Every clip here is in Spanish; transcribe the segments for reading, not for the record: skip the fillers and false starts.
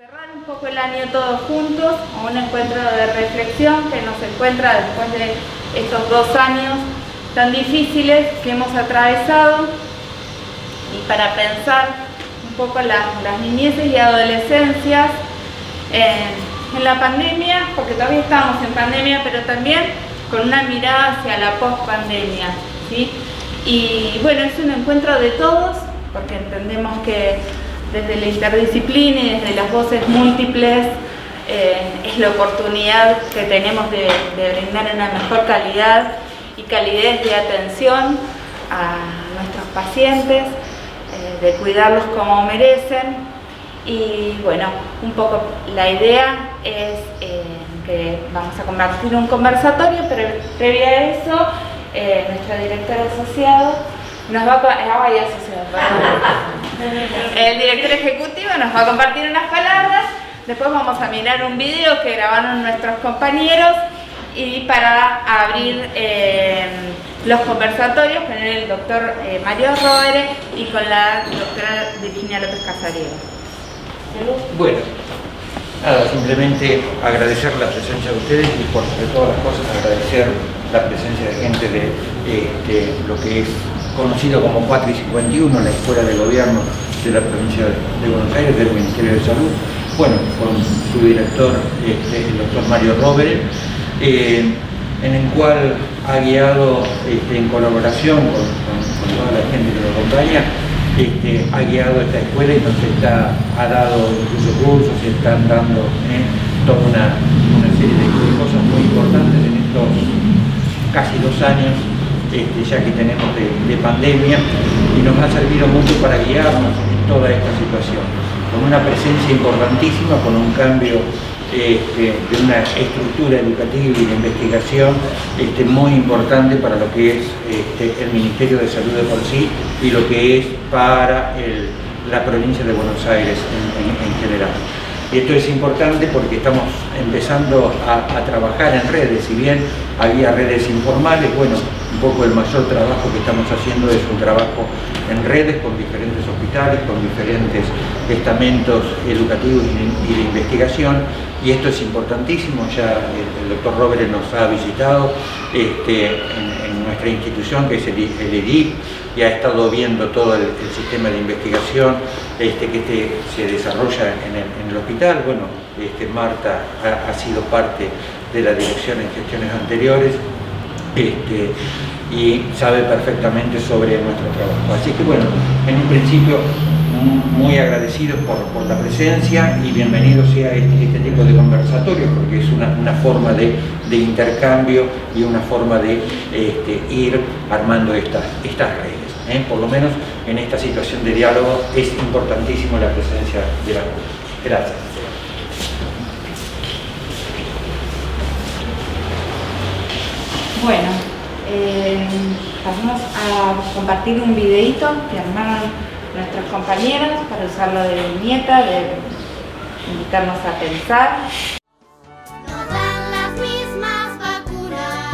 Cerrar un poco el año todos juntos, un encuentro de reflexión que nos encuentra después de estos 2 años tan difíciles que hemos atravesado, y para pensar un poco las niñeces y adolescencias en la pandemia, porque todavía estamos en pandemia, pero también con una mirada hacia la post-pandemia, ¿sí? Y bueno, es un encuentro de todos, porque entendemos que desde la interdisciplina y desde las voces múltiples es la oportunidad que tenemos de brindar una mejor calidad y calidez de atención a nuestros pacientes, de cuidarlos como merecen. Y bueno, un poco la idea es que vamos a compartir un conversatorio, pero previa a eso, nuestro director asociado nos va a el director ejecutivo nos va a compartir unas palabras. Después vamos a mirar un video que grabaron nuestros compañeros, y para abrir los conversatorios con el doctor Mario Rovere y con la doctora Virginia López Casariego. Bueno, nada, simplemente agradecer la presencia de ustedes y por sobre todas las cosas agradecer la presencia de gente de lo que es conocido como 4 y 51, la Escuela de Gobierno de la provincia de Buenos Aires, del Ministerio de Salud, bueno, con su director, el doctor Mario Rovere, en el cual ha guiado en colaboración con toda la gente que lo acompaña, ha guiado esta escuela y ha dado incluso cursos y están dando toda una serie de cosas muy importantes en estos casi 2 años ya que tenemos de pandemia, y nos ha servido mucho para guiarnos en toda esta situación, con una presencia importantísima, con un cambio de una estructura educativa y de investigación muy importante para lo que es el Ministerio de Salud de por sí y lo que es para la provincia de Buenos Aires en general. Y esto es importante porque estamos empezando a trabajar en redes. Si bien había redes informales, bueno, un poco el mayor trabajo que estamos haciendo es un trabajo en redes con diferentes hospitales, con diferentes estamentos educativos y de investigación, y esto es importantísimo. Ya el doctor Rovere nos ha visitado en nuestra institución, que es el EDIC, y ha estado viendo todo el sistema de investigación que se desarrolla en el hospital. Bueno, Marta ha sido parte de la dirección en gestiones anteriores y sabe perfectamente sobre nuestro trabajo. Así que bueno, en un principio muy agradecidos por la presencia, y bienvenido sea este tipo de conversatorio, porque es una forma de intercambio y una forma de ir armando estas redes. Por lo menos en esta situación de diálogo es importantísimo la presencia de la escuela. Gracias. Bueno, pasamos a compartir un videito que armaron nuestros compañeros para usarlo de viñeta, de invitarnos a pensar. Nos dan las mismas vacunas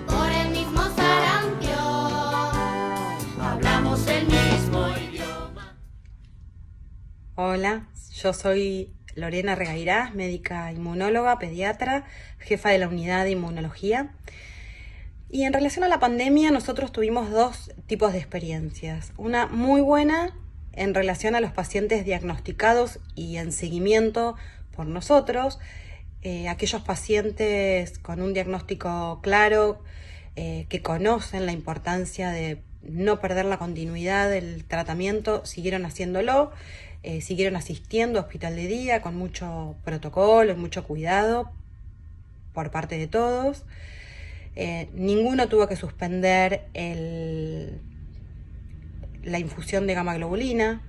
por el mismo sarampión, hablamos el mismo idioma. Hola, yo soy Lorena Regairás, médica inmunóloga, pediatra, jefa de la unidad de inmunología. Y en relación a la pandemia, nosotros tuvimos 2 tipos de experiencias. Una muy buena en relación a los pacientes diagnosticados y en seguimiento por nosotros, aquellos pacientes con un diagnóstico claro, que conocen la importancia de no perder la continuidad del tratamiento, siguieron haciéndolo, siguieron asistiendo a hospital de día con mucho protocolo y mucho cuidado por parte de todos. Ninguno tuvo que suspender la infusión de gamma globulina,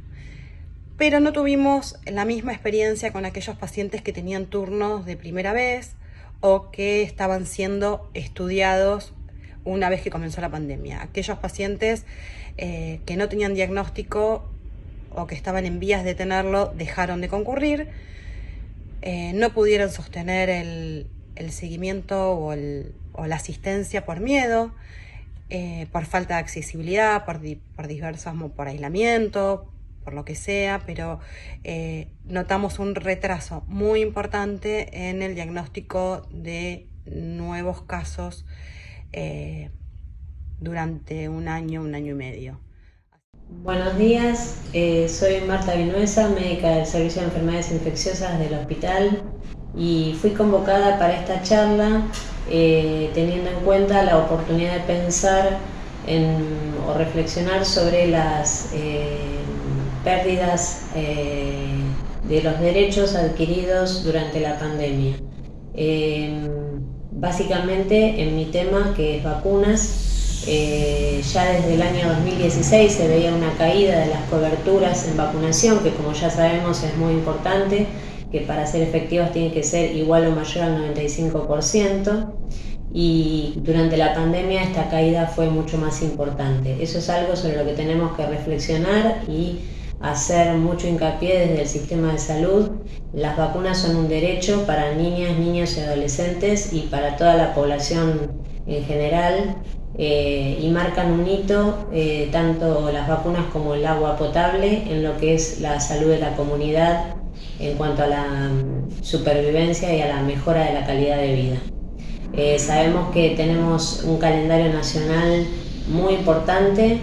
pero no tuvimos la misma experiencia con aquellos pacientes que tenían turnos de primera vez o que estaban siendo estudiados una vez que comenzó la pandemia. Aquellos pacientes que no tenían diagnóstico o que estaban en vías de tenerlo dejaron de concurrir, no pudieron sostener el seguimiento o la asistencia por miedo, por falta de accesibilidad, por diversos, por aislamiento, por lo que sea, pero notamos un retraso muy importante en el diagnóstico de nuevos casos durante un año y medio. Buenos días, soy Marta Vinuesa, médica del Servicio de Enfermedades Infecciosas del hospital, y fui convocada para esta charla teniendo en cuenta la oportunidad de pensar o reflexionar sobre las pérdidas de los derechos adquiridos durante la pandemia. Básicamente en mi tema, que es vacunas, ya desde el año 2016 se veía una caída de las coberturas en vacunación, que como ya sabemos es muy importante, que para ser efectivas tienen que ser igual o mayor al 95%, y durante la pandemia esta caída fue mucho más importante. Eso es algo sobre lo que tenemos que reflexionar y hacer mucho hincapié desde el sistema de salud. Las vacunas son un derecho para niñas, niños y adolescentes y para toda la población en general, y marcan un hito, tanto las vacunas como el agua potable, en lo que es la salud de la comunidad en cuanto a la supervivencia y a la mejora de la calidad de vida. Sabemos que tenemos un calendario nacional muy importante,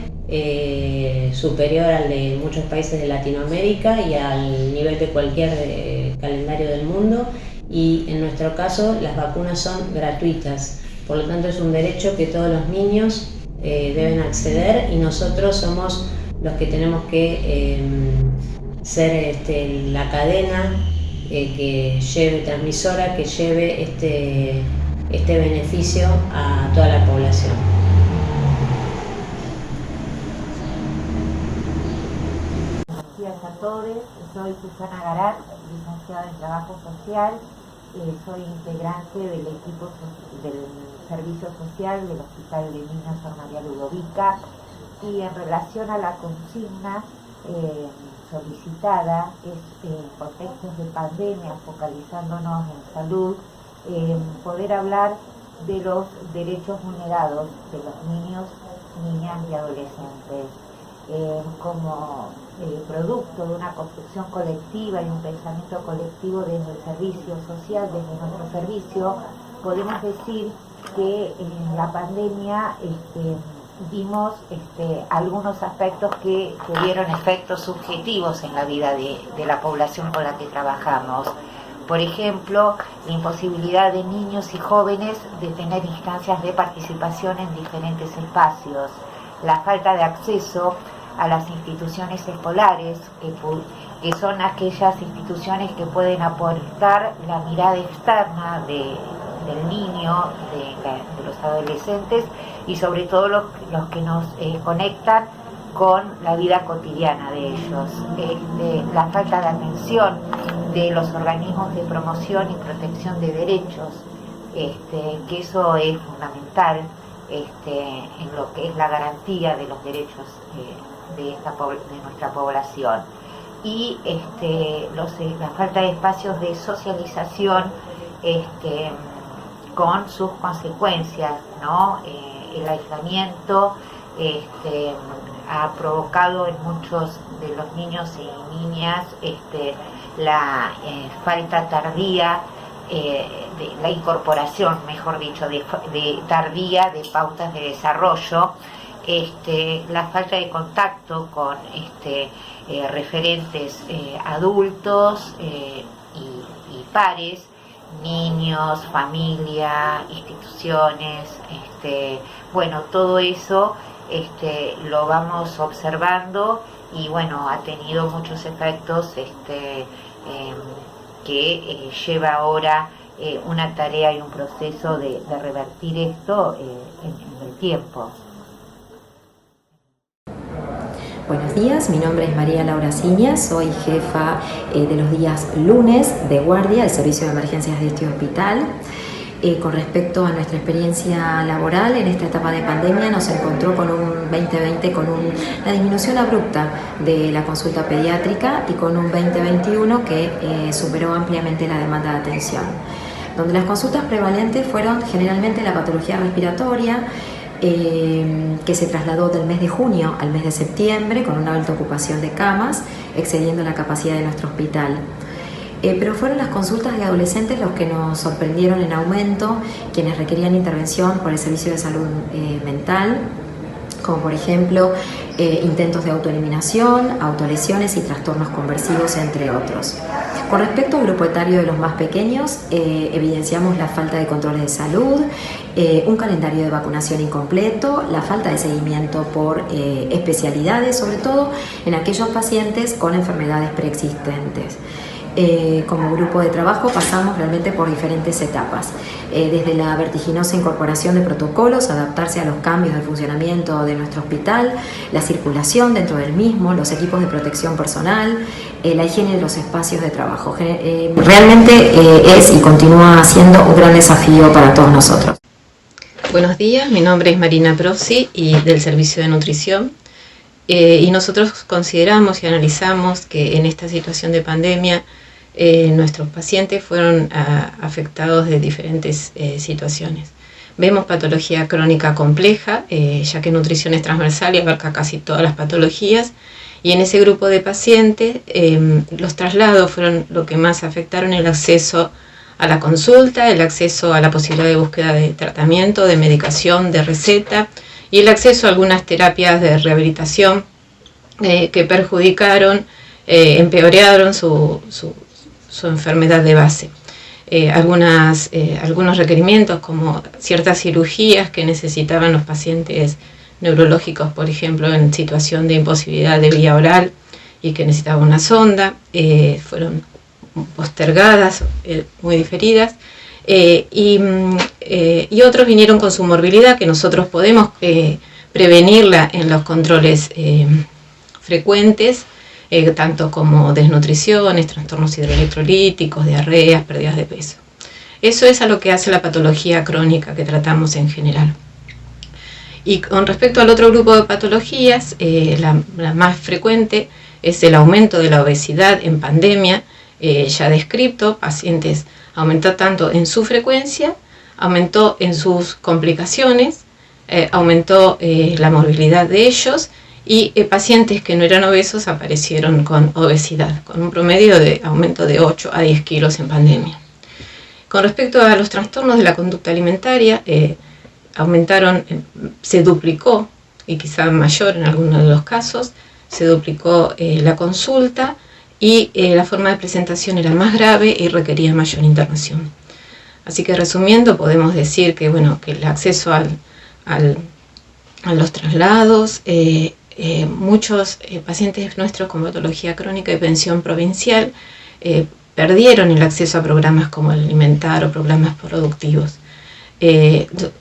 superior al de muchos países de Latinoamérica y al nivel de cualquier calendario del mundo, y en nuestro caso las vacunas son gratuitas, por lo tanto es un derecho que todos los niños deben acceder, y nosotros somos los que tenemos que ser la cadena que lleve, transmisora, que lleve este beneficio a toda la población. Buenos días a todos, soy Susana Garat, licenciada en Trabajo Social, soy integrante del equipo del Servicio Social del Hospital de Niños Sor María Ludovica, y en relación a la consigna solicitada, es en contextos de pandemia, focalizándonos en salud, poder hablar de los derechos vulnerados de los niños, niñas y adolescentes. Como producto de una construcción colectiva y un pensamiento colectivo desde el servicio social, desde nuestro servicio, podemos decir que en la pandemia vimos algunos aspectos que tuvieron efectos subjetivos en la vida de la población con la que trabajamos. Por ejemplo, la imposibilidad de niños y jóvenes de tener instancias de participación en diferentes espacios, la falta de acceso a las instituciones escolares, que son aquellas instituciones que pueden aportar la mirada externa del niño, de los adolescentes, y sobre todo los que nos conectan con la vida cotidiana de ellos. La falta de atención de los organismos de promoción y protección de derechos, que eso es fundamental en lo que es la garantía de los derechos de nuestra población. Y la falta de espacios de socialización con sus consecuencias, ¿no? El aislamiento ha provocado en muchos de los niños y niñas la falta tardía, de la incorporación, mejor dicho, de tardía de pautas de desarrollo, la falta de contacto con referentes adultos y pares, niños, familia, instituciones, bueno, todo eso lo vamos observando, y bueno, ha tenido muchos efectos que lleva ahora una tarea y un proceso de revertir esto en el tiempo. Buenos días, mi nombre es María Laura Ciña, soy jefa de los días lunes de guardia del Servicio de Emergencias de este hospital. Con respecto a nuestra experiencia laboral en esta etapa de pandemia, nos encontró con un 2020 con una disminución abrupta de la consulta pediátrica, y con un 2021 que superó ampliamente la demanda de atención, donde las consultas prevalentes fueron generalmente la patología respiratoria, que se trasladó del mes de junio al mes de septiembre con una alta ocupación de camas, excediendo la capacidad de nuestro hospital. Pero fueron las consultas de adolescentes los que nos sorprendieron en aumento, quienes requerían intervención por el Servicio de Salud Mental, como por ejemplo intentos de autoeliminación, autolesiones y trastornos conversivos, entre otros. Con respecto al grupo etario de los más pequeños, evidenciamos la falta de controles de salud, un calendario de vacunación incompleto, la falta de seguimiento por especialidades, sobre todo en aquellos pacientes con enfermedades preexistentes. Como grupo de trabajo pasamos realmente por diferentes etapas, desde la vertiginosa incorporación de protocolos, adaptarse a los cambios de funcionamiento de nuestro hospital, la circulación dentro del mismo, los equipos de protección personal, la higiene de los espacios de trabajo. Realmente es y continúa siendo un gran desafío para todos nosotros. Buenos días, mi nombre es Marina Prosi y del Servicio de Nutrición. Y nosotros consideramos y analizamos que en esta situación de pandemia nuestros pacientes fueron afectados de diferentes situaciones. Vemos patología crónica compleja, ya que nutrición es transversal y abarca casi todas las patologías, y en ese grupo de pacientes los traslados fueron lo que más afectaron: el acceso a la consulta, el acceso a la posibilidad de búsqueda de tratamiento, de medicación, de receta, y el acceso a algunas terapias de rehabilitación que perjudicaron, empeoraron su enfermedad de base. Algunos requerimientos, como ciertas cirugías que necesitaban los pacientes neurológicos, por ejemplo, en situación de imposibilidad de vía oral y que necesitaban una sonda, fueron postergadas, muy diferidas. Y otros vinieron con su morbilidad, que nosotros podemos prevenirla en los controles frecuentes, tanto como desnutriciones, trastornos hidroelectrolíticos, diarreas, pérdidas de peso. Eso es a lo que hace la patología crónica que tratamos en general. Y con respecto al otro grupo de patologías, la más frecuente es el aumento de la obesidad en pandemia, ya descrito. Pacientes aumentó tanto en su frecuencia, aumentó en sus complicaciones, aumentó la morbilidad de ellos, y pacientes que no eran obesos aparecieron con obesidad, con un promedio de aumento de 8 a 10 kilos en pandemia. Con respecto a los trastornos de la conducta alimentaria, se duplicó, y quizá mayor en algunos de los casos, se duplicó la consulta, y la forma de presentación era más grave y requería mayor internación. Así que, resumiendo, podemos decir que, que el acceso a los traslados, muchos pacientes nuestros con patología crónica y pensión provincial perdieron el acceso a programas como el Alimentar o programas productivos.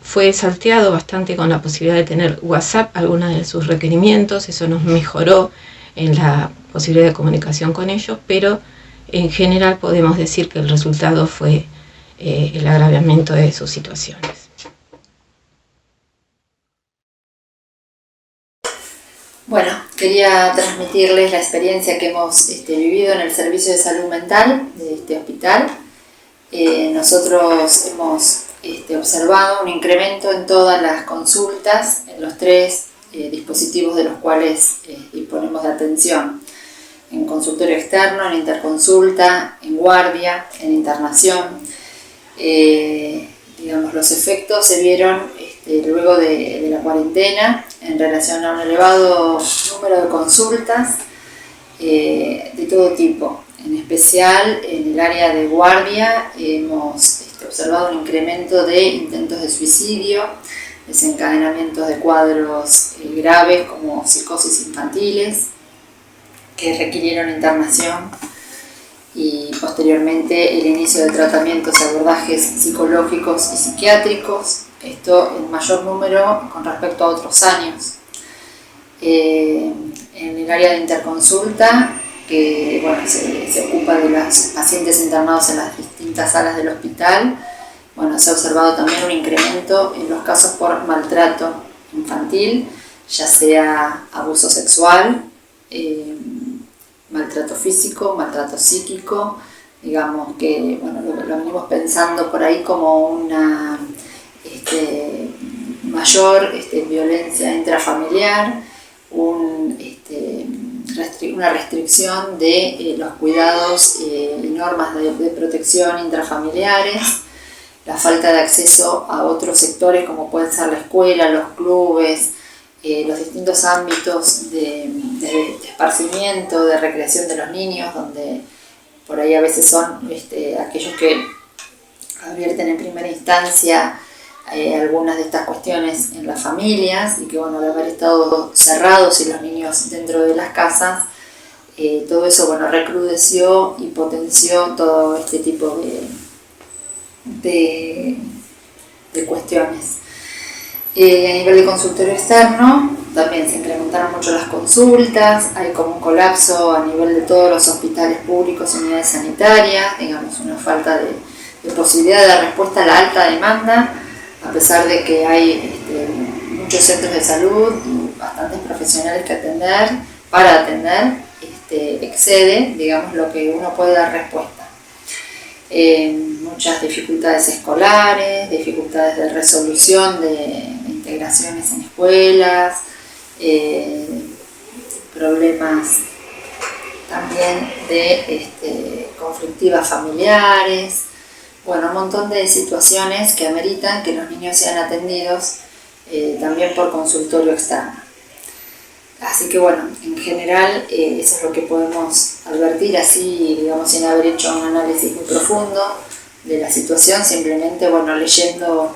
Fue salteado bastante con la posibilidad de tener WhatsApp algunos de sus requerimientos. Eso nos mejoró en la posibilidad de comunicación con ellos, pero en general podemos decir que el resultado fue el agravamiento de sus situaciones. Bueno, quería transmitirles la experiencia que hemos vivido en el Servicio de Salud Mental de este hospital. Nosotros hemos observado un incremento en todas las consultas, en los 3 dispositivos de los cuales disponemos de atención: en consultorio externo, en interconsulta, en guardia, en internación. Los efectos se vieron luego de la cuarentena en relación a un elevado número de consultas de todo tipo. En especial en el área de guardia hemos observado un incremento de intentos de suicidio, desencadenamientos de cuadros graves como psicosis infantiles que requirieron internación, y posteriormente el inicio de tratamientos y abordajes psicológicos y psiquiátricos, esto en mayor número con respecto a otros años. En el área de interconsulta, que se ocupa de los pacientes internados en las distintas salas del hospital, se ha observado también un incremento en los casos por maltrato infantil, ya sea abuso sexual, maltrato físico, maltrato psíquico. Digamos que lo venimos pensando por ahí como una mayor violencia intrafamiliar, una restricción de los cuidados y normas de protección intrafamiliares, la falta de acceso a otros sectores como pueden ser la escuela, los clubes, los distintos ámbitos de esparcimiento, de recreación de los niños, donde por ahí a veces son aquellos que advierten en primera instancia algunas de estas cuestiones en las familias y que bueno, de haber estado cerrados y los niños dentro de las casas, todo eso bueno, recrudeció y potenció todo este tipo de cuestiones. A nivel de consultorio externo también se incrementaron mucho las consultas, hay como un colapso a nivel de todos los hospitales públicos y unidades sanitarias, digamos una falta de posibilidad de dar respuesta a la alta demanda, a pesar de que hay muchos centros de salud y bastantes profesionales que atender, para atender, excede, digamos, lo que uno puede dar respuesta. Muchas dificultades escolares, dificultades de resolución de integraciones en escuelas, problemas también de conflictivas familiares, bueno, un montón de situaciones que ameritan que los niños sean atendidos también por consultorio externo. Así que bueno, en general eso es lo que podemos advertir así, digamos, sin haber hecho un análisis muy profundo de la situación, simplemente bueno, leyendo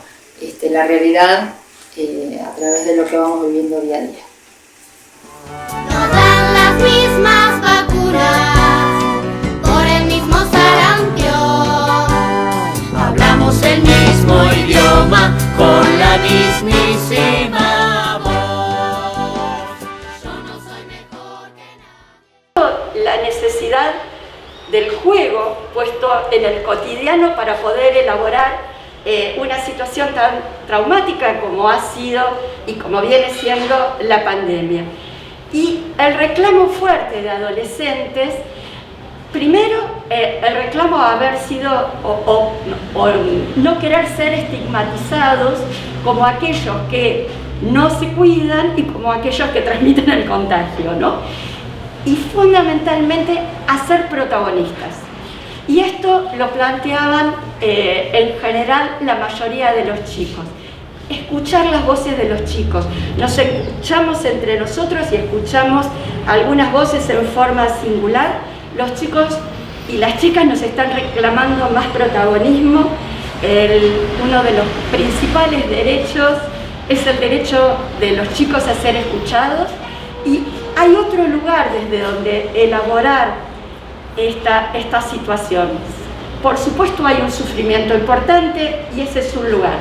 la realidad a través de lo que vamos viviendo día a día. No dan las mismas vacunas por el mismo sarampión. Hablamos el mismo idioma con la mismísima voz. Yo no soy mejor que nadie. La necesidad del juego puesto en el cotidiano para poder elaborar una situación tan traumática como ha sido y como viene siendo la pandemia. Y el reclamo fuerte de adolescentes, primero el reclamo a haber sido o no querer ser estigmatizados como aquellos que no se cuidan y como aquellos que transmiten el contagio, ¿no? Y fundamentalmente a ser protagonistas. Y esto lo planteaban en general la mayoría de los chicos. Escuchar las voces de los chicos. Nos escuchamos entre nosotros y escuchamos algunas voces en forma singular. Los chicos y las chicas nos están reclamando más protagonismo. Uno de los principales derechos es el derecho de los chicos a ser escuchados. Y hay otro lugar desde donde elaborar estas situaciones. Por supuesto hay un sufrimiento importante y ese es un lugar.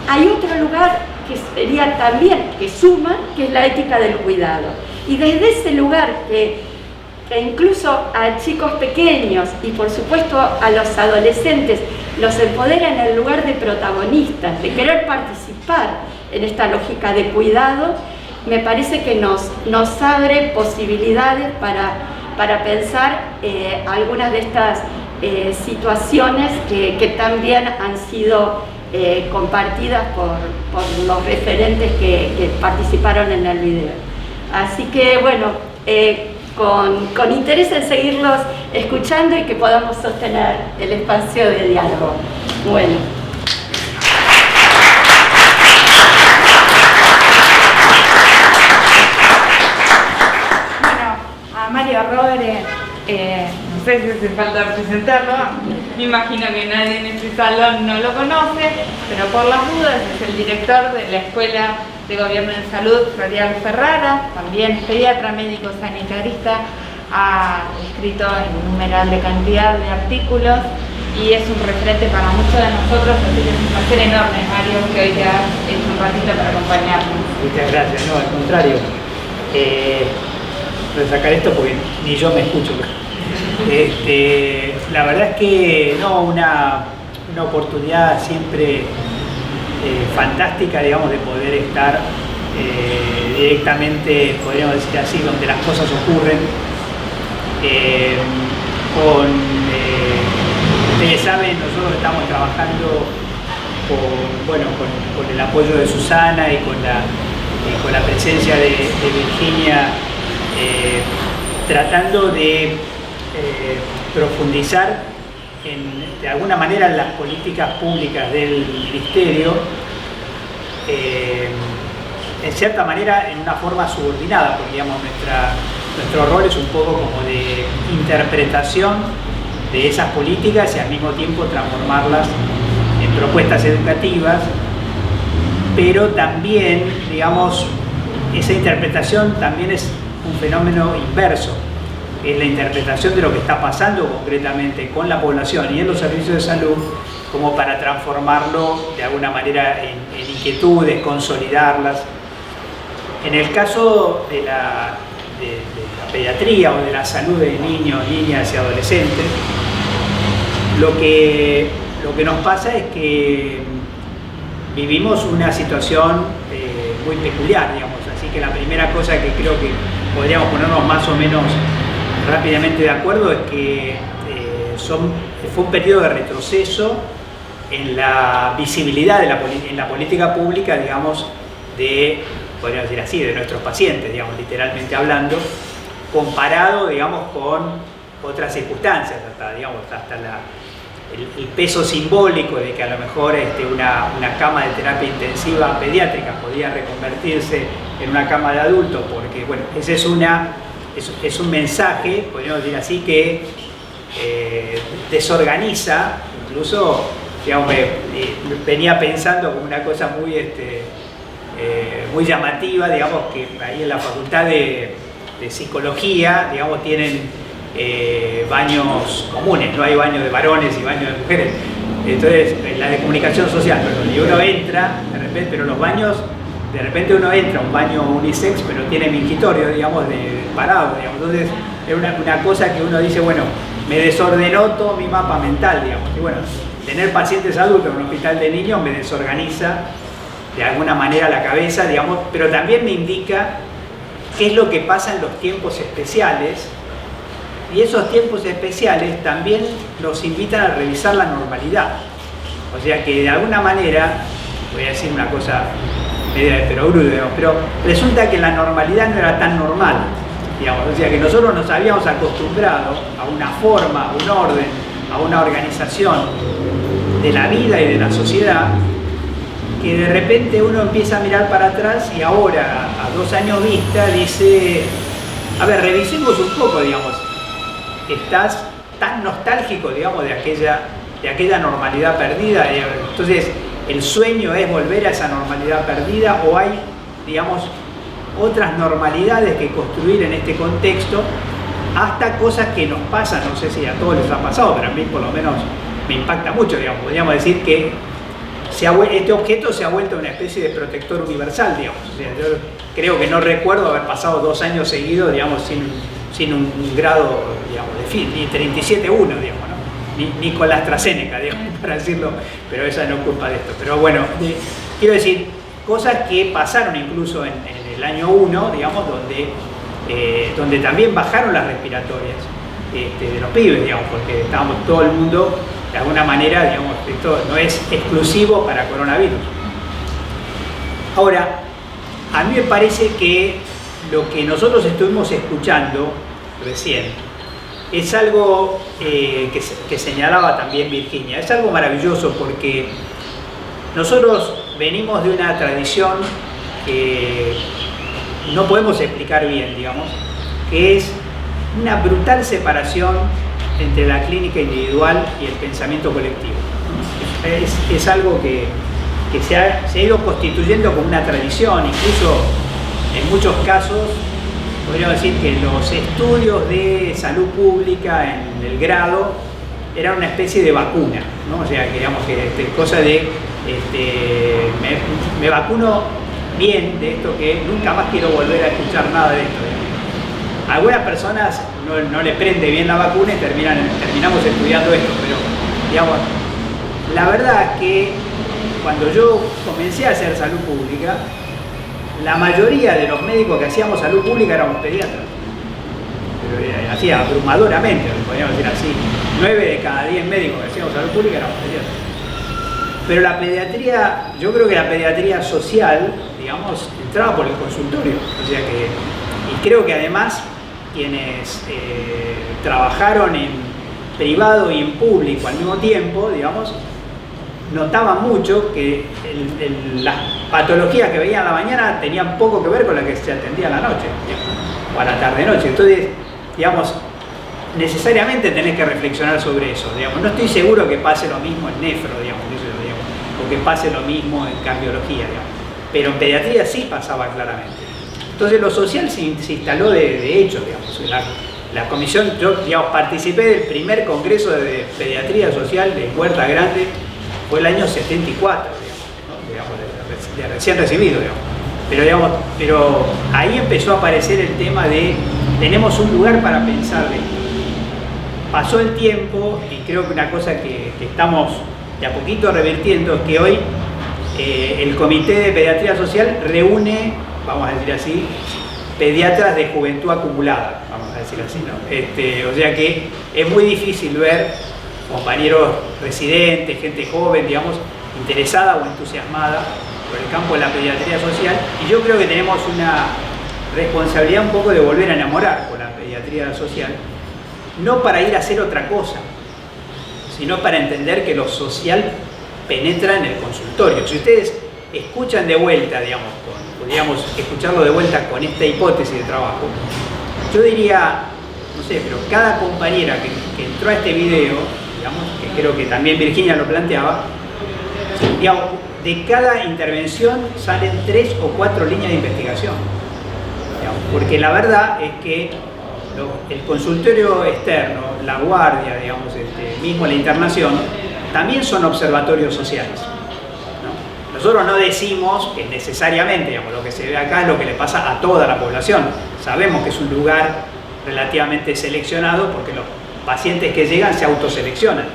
Hay otro lugar que sería también, que suma, que es la ética del cuidado. Y desde ese lugar que incluso a chicos pequeños y por supuesto a los adolescentes los empodera en el lugar de protagonistas, de querer participar en esta lógica de cuidado, me parece que nos abre posibilidades para pensar algunas de estas situaciones que también han sido compartidas por los referentes que participaron en el video. Así que bueno, con interés en seguirlos escuchando y que podamos sostener el espacio de diálogo. Bueno. Mario Rodríguez, no sé si hace falta presentarlo, me imagino que nadie en este salón no lo conoce, pero por las dudas es el director de la Escuela de Gobierno en Salud, Florial Ferrara, también es pediatra, médico sanitarista, ha escrito innumerable cantidad de artículos y es un referente para muchos de nosotros, así que es un placer enorme, Mario, que hoy te has hecho un ratito para acompañarnos. Muchas gracias, no, al contrario. Sacar esto porque ni yo me escucho. La verdad es que no, una oportunidad siempre fantástica, digamos, de poder estar directamente, podríamos decir así, donde las cosas ocurren. Ustedes saben, nosotros estamos trabajando con el apoyo de Susana y con la presencia de Virginia, tratando de profundizar de alguna manera en las políticas públicas del Ministerio, en cierta manera en una forma subordinada, porque digamos, nuestro rol es un poco como de interpretación de esas políticas y al mismo tiempo transformarlas en propuestas educativas, pero también, digamos, esa interpretación también es un fenómeno inverso, es la interpretación de lo que está pasando concretamente con la población y en los servicios de salud, como para transformarlo de alguna manera en inquietudes, consolidarlas. En el caso de la pediatría o de la salud de niños, niñas y adolescentes, lo que nos pasa es que vivimos una situación muy peculiar, digamos, así que la primera cosa que creo que podríamos ponernos más o menos rápidamente de acuerdo es que fue un periodo de retroceso en la visibilidad en la política pública, digamos, podríamos decir así, de nuestros pacientes, digamos, literalmente hablando, comparado, digamos, con otras circunstancias, hasta el peso simbólico de que a lo mejor una cama de terapia intensiva pediátrica podía reconvertirse en una cama de adultos, porque, bueno, ese es un mensaje, podríamos decir así, que desorganiza, incluso, digamos, venía pensando como una cosa muy llamativa, digamos, que ahí en la Facultad de Psicología, digamos, tienen baños comunes, no hay baños de varones y baños de mujeres. Entonces, la de comunicación social, perdón, y uno entra, de repente, pero los baños, de repente uno entra a un baño unisex, pero tiene mingitorio, digamos, parado, digamos. Entonces, es una cosa que uno dice, bueno, me desordenó todo mi mapa mental, digamos. Y bueno, tener pacientes adultos en un hospital de niños me desorganiza de alguna manera la cabeza, digamos, pero también me indica qué es lo que pasa en los tiempos especiales, y esos tiempos especiales también nos invitan a revisar la normalidad. O sea que de alguna manera, voy a decir una cosa media de perogrullo, digamos, pero resulta que la normalidad no era tan normal, digamos. O sea que nosotros nos habíamos acostumbrado a una forma, a un orden, a una organización de la vida y de la sociedad, que de repente uno empieza a mirar para atrás y ahora, a 2 años vista, dice, a ver, revisemos un poco, digamos, estás tan nostálgico, digamos, de aquella normalidad perdida. Entonces, ¿el sueño es volver a esa normalidad perdida o hay, digamos, otras normalidades que construir en este contexto, hasta cosas que nos pasan? No sé si a todos les ha pasado, pero a mí por lo menos me impacta mucho, digamos. Podríamos decir que este objeto se ha vuelto una especie de protector universal, digamos. O sea, yo creo que no recuerdo haber pasado 2 años seguidos, digamos, sin un grado, digamos, de fin, ni 37.1, digamos, ¿no? Ni con la AstraZeneca, digamos, para decirlo, pero esa no es culpa de esto. Pero bueno, quiero decir, cosas que pasaron incluso en el año 1, digamos, donde también bajaron las respiratorias de los pibes, digamos, porque estábamos todo el mundo, de alguna manera, digamos, esto no es exclusivo para coronavirus. Ahora, a mí me parece que lo que nosotros estuvimos escuchando recién es algo que señalaba también Virginia, es algo maravilloso, porque nosotros venimos de una tradición que no podemos explicar bien, digamos, que es una brutal separación entre la clínica individual y el pensamiento colectivo. Es algo que se ha ido constituyendo como una tradición, incluso en muchos casos podríamos decir que los estudios de salud pública en el grado eran una especie de vacuna, ¿no? O sea, que digamos que cosa de me vacuno bien de esto, que nunca más quiero volver a escuchar nada de esto, digamos. A algunas personas no le prende bien la vacuna y terminamos estudiando esto, pero digamos, la verdad es que cuando yo comencé a hacer salud pública, la mayoría de los médicos que hacíamos salud pública éramos pediatras. Pero así abrumadoramente, podríamos decir así, 9 de cada 10 médicos que hacíamos salud pública éramos pediatras. Pero la pediatría, yo creo que la pediatría social, digamos, entraba por el consultorio. O sea que, y creo que además quienes trabajaron en privado y en público al mismo tiempo, digamos, notaban mucho que las patologías que veían a la mañana tenían poco que ver con las que se atendían a la noche, digamos, o a la tarde-noche. Entonces, digamos, necesariamente tenés que reflexionar sobre eso. Digamos. No estoy seguro que pase lo mismo en nefro, digamos, o que pase lo mismo en cardiología, digamos. Pero en pediatría sí pasaba claramente. Entonces lo social se instaló de hecho, digamos. La comisión, yo digamos, participé del primer congreso de pediatría social de Huerta Grande, fue el año 74, digamos, de recién recibido, digamos. Pero ahí empezó a aparecer el tema de tenemos un lugar para pensar de esto. Pasó el tiempo y creo que una cosa que estamos de a poquito revirtiendo es que hoy el Comité de Pediatría Social reúne, vamos a decir así, pediatras de juventud acumulada, vamos a decir así, ¿no? O sea que es muy difícil ver compañeros residentes, gente joven, digamos, interesada o entusiasmada por el campo de la pediatría social, y yo creo que tenemos una responsabilidad un poco de volver a enamorar con la pediatría social, no para ir a hacer otra cosa, sino para entender que lo social penetra en el consultorio. Si ustedes escuchan de vuelta, digamos, podríamos escucharlo de vuelta con esta hipótesis de trabajo, yo diría, no sé, pero cada compañera que entró a este video, digamos, que creo que también Virginia lo planteaba, digamos, de cada intervención salen 3 o 4 líneas de investigación, digamos, porque la verdad es que el consultorio externo, la guardia, digamos, mismo la internación, también son observatorios sociales, ¿no? Nosotros no decimos que necesariamente, digamos, lo que se ve acá es lo que le pasa a toda la población. Sabemos que es un lugar relativamente seleccionado porque los pacientes que llegan se autoseleccionan,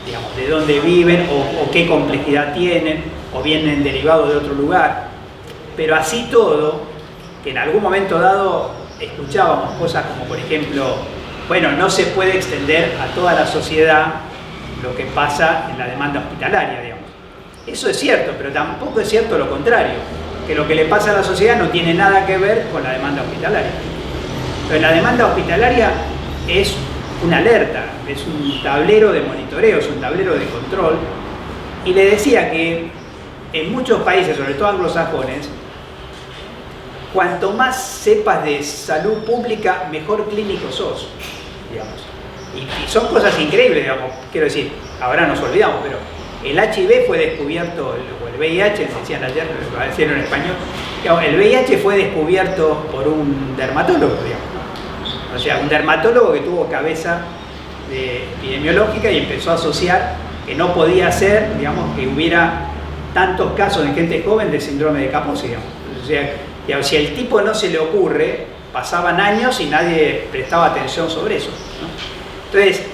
digamos, de dónde viven o qué complejidad tienen o vienen derivados de otro lugar. Pero así todo, que en algún momento dado escuchábamos cosas como, por ejemplo, bueno, no se puede extender a toda la sociedad lo que pasa en la demanda hospitalaria, digamos. Eso es cierto, pero tampoco es cierto lo contrario, que lo que le pasa a la sociedad no tiene nada que ver con la demanda hospitalaria. Entonces, la demanda hospitalaria es una alerta, es un tablero de monitoreo, es un tablero de control. Y le decía que en muchos países, sobre todo anglosajones, cuanto más sepas de salud pública, mejor clínico sos, digamos. Y son cosas increíbles, digamos, quiero decir, ahora nos olvidamos, pero el HIV fue descubierto, o el VIH, decían ayer, lo voy a decir en español, digamos, el VIH fue descubierto por un dermatólogo, digamos. O sea, un dermatólogo que tuvo cabeza epidemiológica y empezó a asociar que no podía ser, digamos, que hubiera tantos casos de gente joven de síndrome de Kaposi, digamos. O sea, digamos, si al tipo no se le ocurre, pasaban años y nadie prestaba atención sobre eso, ¿no? Entonces,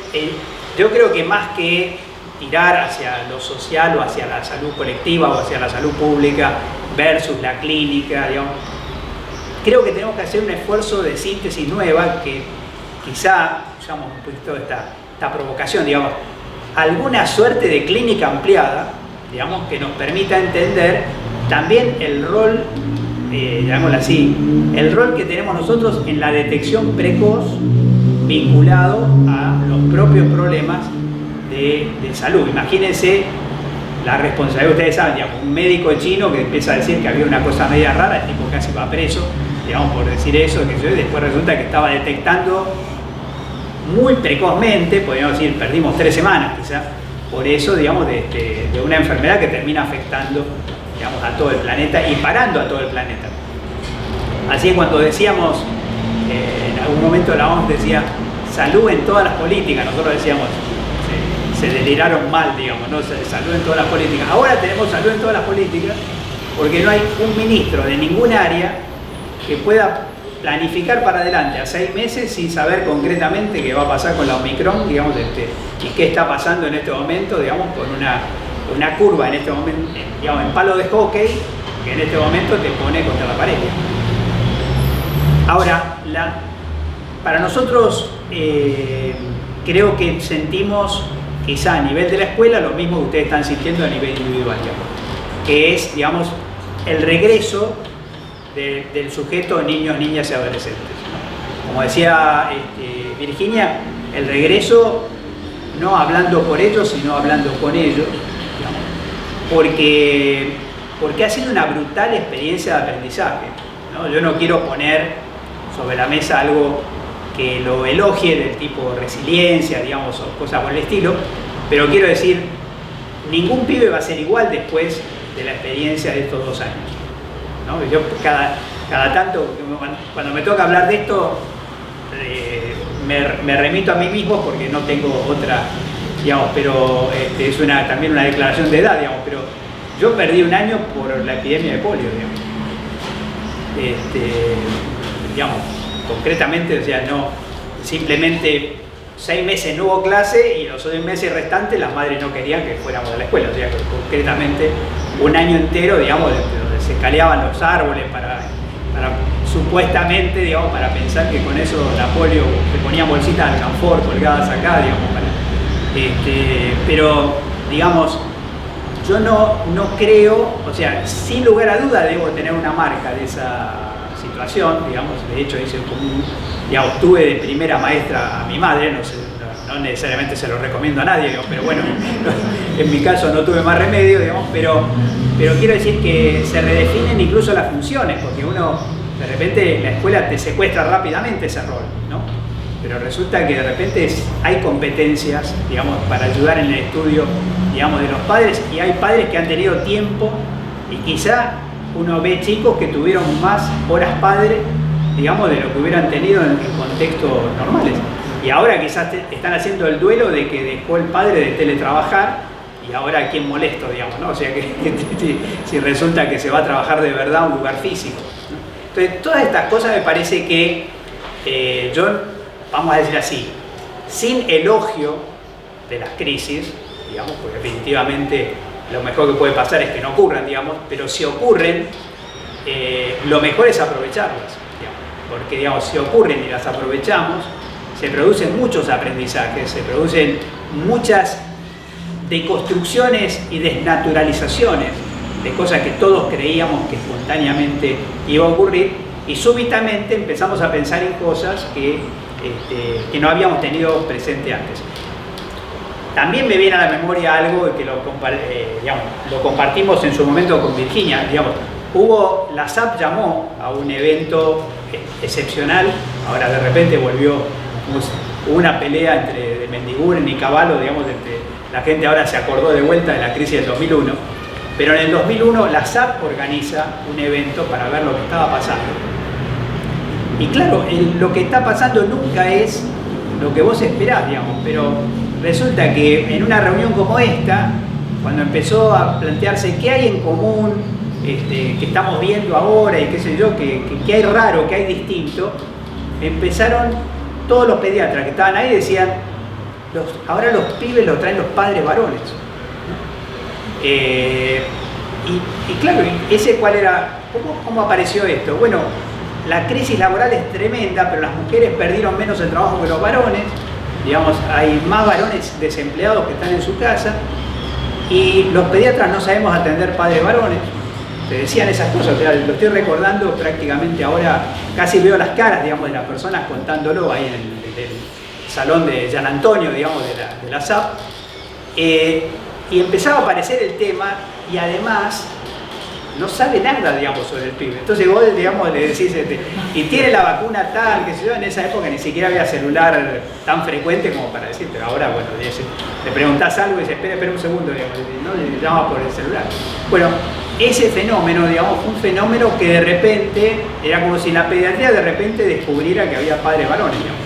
yo creo que más que tirar hacia lo social o hacia la salud colectiva o hacia la salud pública versus la clínica, digamos, creo que tenemos que hacer un esfuerzo de síntesis nueva que quizá, usamos un poquito esta provocación, digamos, alguna suerte de clínica ampliada, digamos, que nos permita entender también el rol, digámoslo así, el rol que tenemos nosotros en la detección precoz vinculado a los propios problemas de salud. Imagínense la responsabilidad, ustedes saben, digamos, un médico chino que empieza a decir que había una cosa media rara, el tipo casi va preso, digamos, por decir eso, que después resulta que estaba detectando muy precozmente, podríamos decir, perdimos 3 semanas quizás, por eso, digamos, de una enfermedad que termina afectando, digamos, a todo el planeta y parando a todo el planeta. Así que cuando decíamos, en algún momento la OMS decía salud en todas las políticas, nosotros decíamos, se deliraron mal, digamos, ¿no? Salud en todas las políticas. Ahora tenemos salud en todas las políticas porque no hay un ministro de ningún área que pueda planificar para adelante a 6 meses sin saber concretamente qué va a pasar con la Omicron, digamos, y qué está pasando en este momento, digamos, con una curva en este momento, digamos, en palo de hockey, que en este momento te pone contra la pared. Ahora, para nosotros creo que sentimos quizá a nivel de la escuela lo mismo que ustedes están sintiendo a nivel individual, digamos, que es, digamos, el regreso del sujeto niños, niñas y adolescentes, ¿no? Como decía Virginia, el regreso no hablando por ellos, sino hablando con ellos, digamos, porque ha sido una brutal experiencia de aprendizaje, ¿no? Yo no quiero poner sobre la mesa algo que lo elogie del tipo resiliencia, digamos, o cosas por el estilo, pero quiero decir, ningún pibe va a ser igual después de la experiencia de estos 2 años, ¿no? Yo cada tanto, cuando me toca hablar de esto, me remito a mí mismo porque no tengo otra, digamos, pero es también una declaración de edad, digamos, pero yo perdí 1 año por la epidemia de polio, digamos, concretamente, o sea, no, simplemente 6 meses no hubo clase y los 6 meses restantes las madres no querían que fuéramos a la escuela, o sea, concretamente 1 año entero, digamos, donde se caleaban los árboles para supuestamente, digamos, para pensar que con eso la polio, se ponían bolsitas de alcanfor colgadas acá, digamos, pero, digamos, yo no creo, o sea, sin lugar a duda debo tener una marca de esa situación, digamos, de hecho hice digamos, tuve de primera maestra a mi madre, no necesariamente se lo recomiendo a nadie, digamos, pero bueno, en mi caso no tuve más remedio, digamos, pero quiero decir que se redefinen incluso las funciones, porque uno, de repente, la escuela te secuestra rápidamente ese rol, ¿no? Pero resulta que de repente hay competencias, digamos, para ayudar en el estudio, digamos, de los padres, y hay padres que han tenido tiempo, y quizá uno ve chicos que tuvieron más horas padre, digamos, de lo que hubieran tenido en contextos normales. Y ahora quizás están haciendo el duelo de que dejó el padre de teletrabajar y ahora a quién molesto, digamos, ¿no? O sea, que si resulta que se va a trabajar de verdad a un lugar físico, ¿no? Entonces, todas estas cosas me parece que yo, vamos a decir así, sin elogio de las crisis, digamos, porque definitivamente lo mejor que puede pasar es que no ocurran, digamos, pero si ocurren, lo mejor es aprovecharlas, digamos, porque, digamos, si ocurren y las aprovechamos, se producen muchos aprendizajes, se producen muchas deconstrucciones y desnaturalizaciones de cosas que todos creíamos que espontáneamente iba a ocurrir, y súbitamente empezamos a pensar en cosas que no habíamos tenido presente antes. También me viene a la memoria algo que lo compartimos en su momento con Virginia, digamos, la SAP llamó a un evento excepcional, ahora de repente hubo una pelea entre Mendiguren y Cavallo, digamos, la gente ahora se acordó de vuelta de la crisis del 2001, pero en el 2001 la SAP organiza un evento para ver lo que estaba pasando. Y claro, lo que está pasando nunca es lo que vos esperás, digamos, pero resulta que en una reunión como esta, cuando empezó a plantearse qué hay en común, que estamos viendo ahora y qué sé yo, que hay raro, que hay distinto, empezaron todos los pediatras que estaban ahí, decían, ahora los pibes los traen los padres varones, ¿no? Y claro, ¿ese cuál era? ¿Cómo apareció esto? Bueno, la crisis laboral es tremenda, pero las mujeres perdieron menos el trabajo que los varones, digamos, hay más varones desempleados que están en su casa, y los pediatras no sabemos atender padres varones. Te decían esas cosas, lo estoy recordando prácticamente ahora, casi veo las caras, digamos, de las personas contándolo ahí en el salón de Gian Antonio, digamos, de la SAP, y empezaba a aparecer el tema, y además no sabe nada, digamos, sobre el pibe. Entonces vos, digamos, le decís, y tiene la vacuna tal, que sé yo, en esa época ni siquiera había celular tan frecuente como para decir, pero ahora, bueno, le preguntás algo y dice, espera un segundo, digamos, no le llama por el celular. Bueno, ese fenómeno, digamos, fue un fenómeno que de repente, era como si la pediatría de repente descubriera que había padres varones, digamos.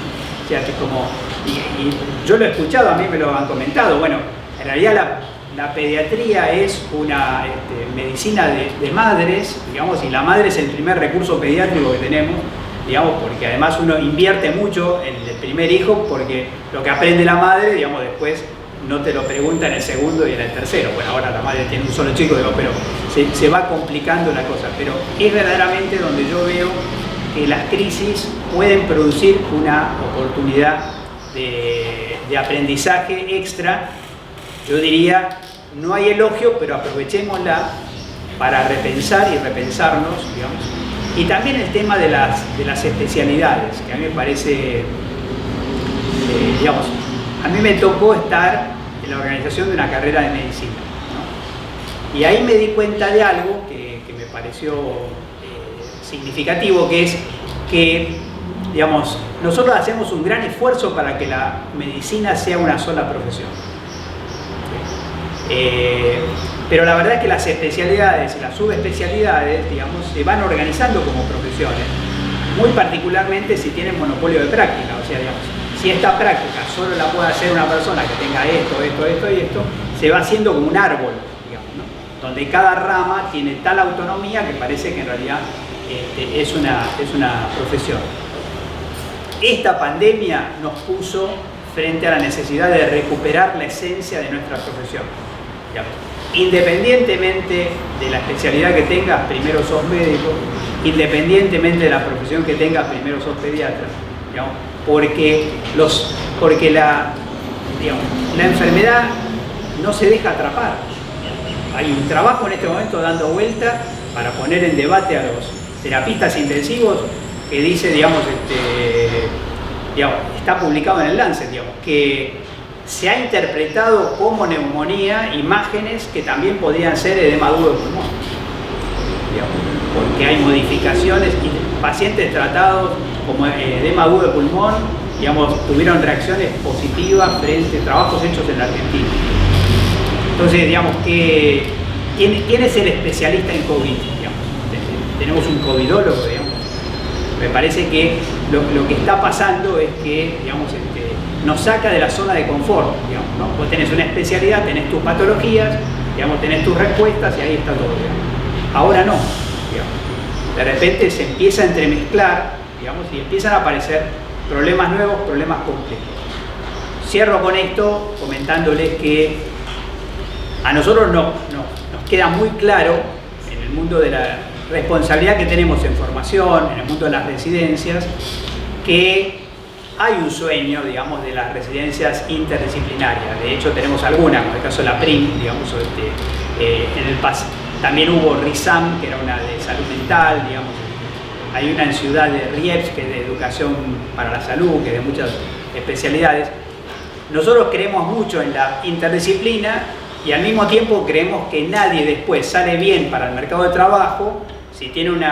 O sea, que como, y yo lo he escuchado, a mí me lo han comentado, bueno, en realidad la pediatría es una medicina de madres, digamos, y la madre es el primer recurso pediátrico que tenemos, digamos, porque además uno invierte mucho en el primer hijo, porque lo que aprende la madre, digamos, después no te lo pregunta en el segundo y en el tercero. Bueno, ahora la madre tiene un solo chico, digo, pero se va complicando la cosa. Pero es verdaderamente donde yo veo que las crisis pueden producir una oportunidad de aprendizaje extra Yo diría, no hay elogio, pero aprovechémosla para repensar y repensarnos, digamos. Y también el tema de las especialidades, que a mí me parece, digamos, a mí me tocó estar en la organización de una carrera de medicina, ¿no? Y ahí me di cuenta de algo que me pareció significativo, que es que, digamos, nosotros hacemos un gran esfuerzo para que la medicina sea una sola profesión. Pero la verdad es que las especialidades y las subespecialidades, digamos, se van organizando como profesiones, muy particularmente si tienen monopolio de práctica. O sea, digamos, si esta práctica solo la puede hacer una persona que tenga esto, esto, esto y esto, se va haciendo como un árbol, digamos, ¿no? Donde cada rama tiene tal autonomía que parece que en realidad es una profesión. Esta pandemia nos puso frente a la necesidad de recuperar la esencia de nuestra profesión. Digamos, independientemente de la especialidad que tengas, primero sos médico, independientemente de la profesión que tengas, primero sos pediatra, digamos, porque la enfermedad no se deja atrapar. Hay un trabajo en este momento dando vuelta para poner en debate a los terapistas intensivos que dice, digamos, está publicado en el Lancet, digamos, que se ha interpretado como neumonía imágenes que también podrían ser edema agudo de pulmón, digamos, porque hay modificaciones y pacientes tratados como edema agudo de pulmón, digamos, tuvieron reacciones positivas frente a trabajos hechos en la Argentina. Entonces, digamos, que ¿quién es el especialista en COVID? Digamos, tenemos un covidólogo, digamos. Me parece que lo que está pasando es que, digamos, nos saca de la zona de confort, digamos, ¿no? Vos tenés una especialidad, tenés tus patologías, digamos, tenés tus respuestas y ahí está todo, digamos. Ahora no, digamos. De repente se empieza a entremezclar, digamos, y empiezan a aparecer problemas nuevos, problemas complejos. Cierro con esto comentándoles que a nosotros nos queda muy claro en el mundo de la responsabilidad que tenemos en formación, en el mundo de las residencias, que hay un sueño, digamos, de las residencias interdisciplinarias. De hecho, tenemos algunas, como el caso de la PRIM, digamos, en el PAS. También hubo RISAM, que era una de salud mental, digamos. Hay una en Ciudad de Rieps, que es de educación para la salud, que es de muchas especialidades. Nosotros creemos mucho en la interdisciplina y al mismo tiempo creemos que nadie después sale bien para el mercado de trabajo si tiene un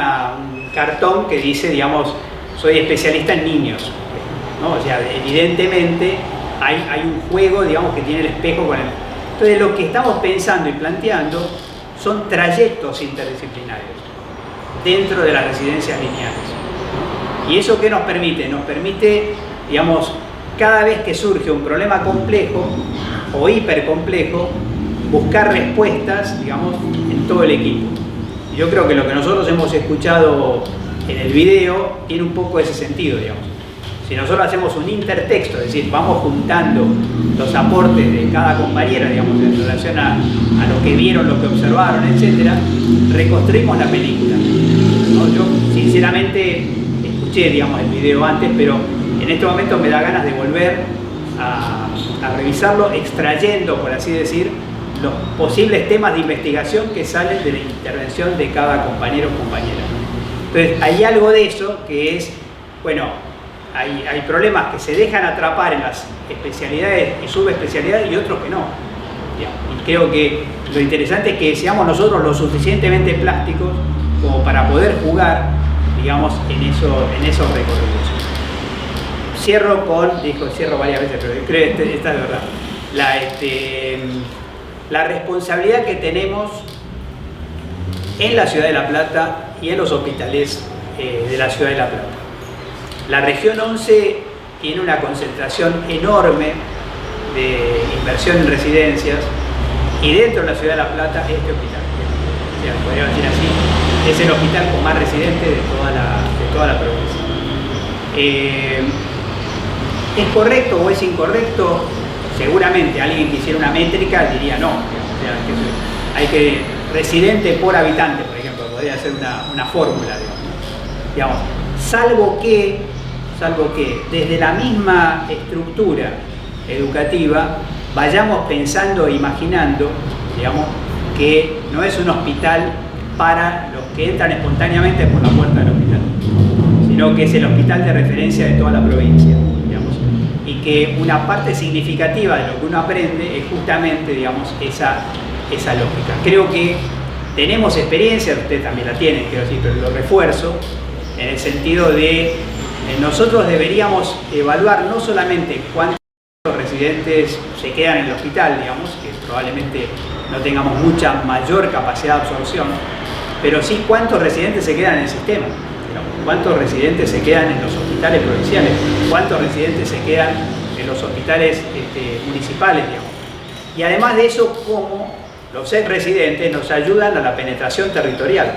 cartón que dice, digamos, soy especialista en niños, ¿no? O sea, evidentemente hay un juego, digamos, que tiene el espejo con el... Entonces, lo que estamos pensando y planteando son trayectos interdisciplinarios dentro de las residencias lineales, ¿no? ¿Y eso qué nos permite? Nos permite, digamos, cada vez que surge un problema complejo o hipercomplejo, buscar respuestas, digamos, en todo el equipo. Yo creo que lo que nosotros hemos escuchado en el video tiene un poco ese sentido, digamos. Si nosotros hacemos un intertexto, es decir, vamos juntando los aportes de cada compañera, digamos, en relación a lo que vieron, lo que observaron, etc., reconstruimos la película, ¿no? Yo, sinceramente, escuché, digamos, el video antes, pero en este momento me da ganas de volver a revisarlo, extrayendo, por así decir, los posibles temas de investigación que salen de la intervención de cada compañero o compañera. Entonces, hay algo de eso que es, bueno, hay problemas que se dejan atrapar en las especialidades y subespecialidades y otros que no. Y creo que lo interesante es que seamos nosotros lo suficientemente plásticos como para poder jugar, digamos, en esos recorridos. Cierro varias veces, pero creo que esta es de verdad. La responsabilidad que tenemos en la Ciudad de La Plata y en los hospitales de la Ciudad de La Plata. La región 11 tiene una concentración enorme de inversión en residencias y dentro de la Ciudad de La Plata este hospital, o sea, podríamos decir así, es el hospital con más residentes de toda la provincia. ¿Es correcto o es incorrecto? Seguramente alguien que hiciera una métrica diría no. O sea, hay que residente por habitante, por ejemplo, podría ser una fórmula, digamos. Salvo que desde la misma estructura educativa vayamos pensando e imaginando, digamos, que no es un hospital para los que entran espontáneamente por la puerta del hospital, sino que es el hospital de referencia de toda la provincia, digamos, y que una parte significativa de lo que uno aprende es justamente, digamos, esa lógica. Creo que tenemos experiencia, ustedes también la tienen, quiero decir, pero lo refuerzo, en el sentido de nosotros deberíamos evaluar no solamente cuántos residentes se quedan en el hospital, digamos, que probablemente no tengamos mucha mayor capacidad de absorción, pero sí cuántos residentes se quedan en el sistema, digamos, cuántos residentes se quedan en los hospitales provinciales, cuántos residentes se quedan en los hospitales municipales, digamos. Y además de eso, cómo los ex residentes nos ayudan a la penetración territorial,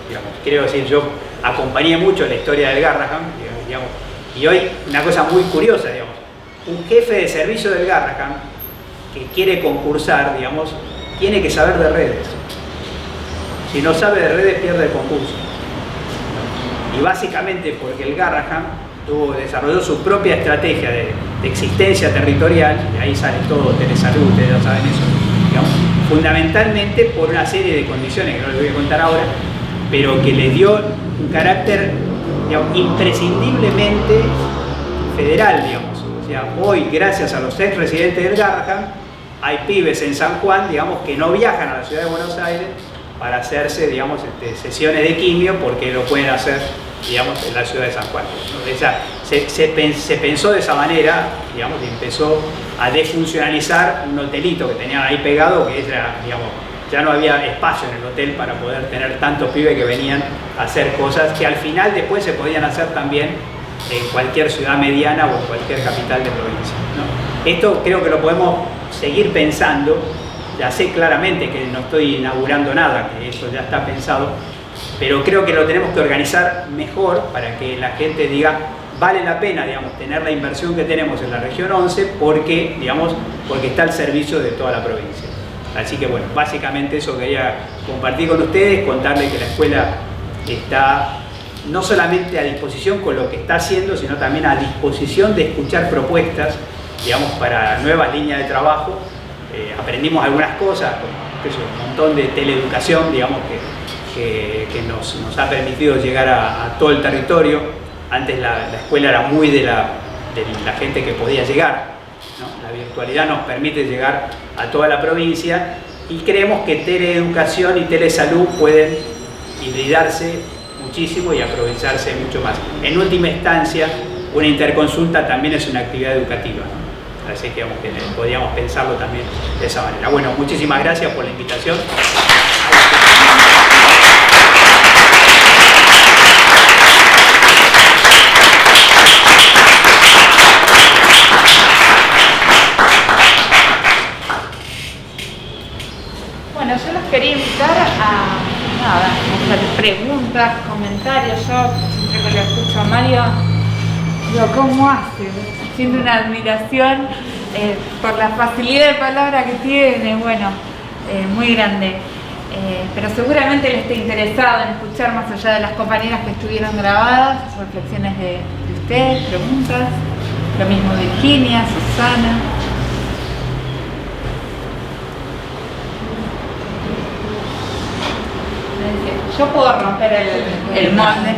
digamos. Quiero decir, yo acompañé mucho la historia del Garrahan, digamos, y hoy una cosa muy curiosa, digamos, un jefe de servicio del Garrahan que quiere concursar, digamos, tiene que saber de redes. Si no sabe de redes, pierde el concurso. Y básicamente porque el Garrahan desarrolló su propia estrategia de existencia territorial, y ahí sale todo, telesalud, ustedes ya saben eso, digamos, fundamentalmente por una serie de condiciones que no les voy a contar ahora, pero que le dio un carácter, digamos, imprescindiblemente federal, digamos. O sea, hoy, gracias a los ex residentes del Garrahan, hay pibes en San Juan, digamos, que no viajan a la ciudad de Buenos Aires para hacerse, digamos, sesiones de quimio, porque lo pueden hacer, digamos, en la ciudad de San Juan. O sea, se pensó de esa manera, digamos, y empezó a desfuncionalizar un hotelito que tenían ahí pegado, que era, digamos, ya no había espacio en el hotel para poder tener tantos pibes que venían a hacer cosas que al final después se podían hacer también en cualquier ciudad mediana o en cualquier capital de provincia, ¿no? Esto creo que lo podemos seguir pensando. Ya sé claramente que no estoy inaugurando nada, que eso ya está pensado, pero creo que lo tenemos que organizar mejor para que la gente diga, vale la pena, digamos, tener la inversión que tenemos en la región 11 porque, digamos, porque está al servicio de toda la provincia. Así que bueno, básicamente eso quería compartir con ustedes, contarles que la escuela está no solamente a disposición con lo que está haciendo, sino también a disposición de escuchar propuestas, digamos, para nuevas líneas de trabajo. Aprendimos algunas cosas, un montón de teleeducación, digamos, que nos ha permitido llegar a todo el territorio. Antes la escuela era muy de la gente que podía llegar, ¿no? La virtualidad nos permite llegar a toda la provincia y creemos que teleeducación y telesalud pueden hibridarse muchísimo y aprovecharse mucho más. En última instancia, una interconsulta también es una actividad educativa, ¿no? Así que podríamos pensarlo también de esa manera. Bueno, muchísimas gracias por la invitación. Bueno, yo los quería invitar a hacer preguntas, comentarios. Yo siempre que lo escucho a Mario, digo, ¿cómo hace? Siento una admiración por la facilidad de palabra que tiene, bueno, muy grande. Pero seguramente él esté interesado en escuchar más allá de las compañeras que estuvieron grabadas, reflexiones de ustedes, preguntas. Lo mismo Virginia, Susana. Yo puedo romper el molde.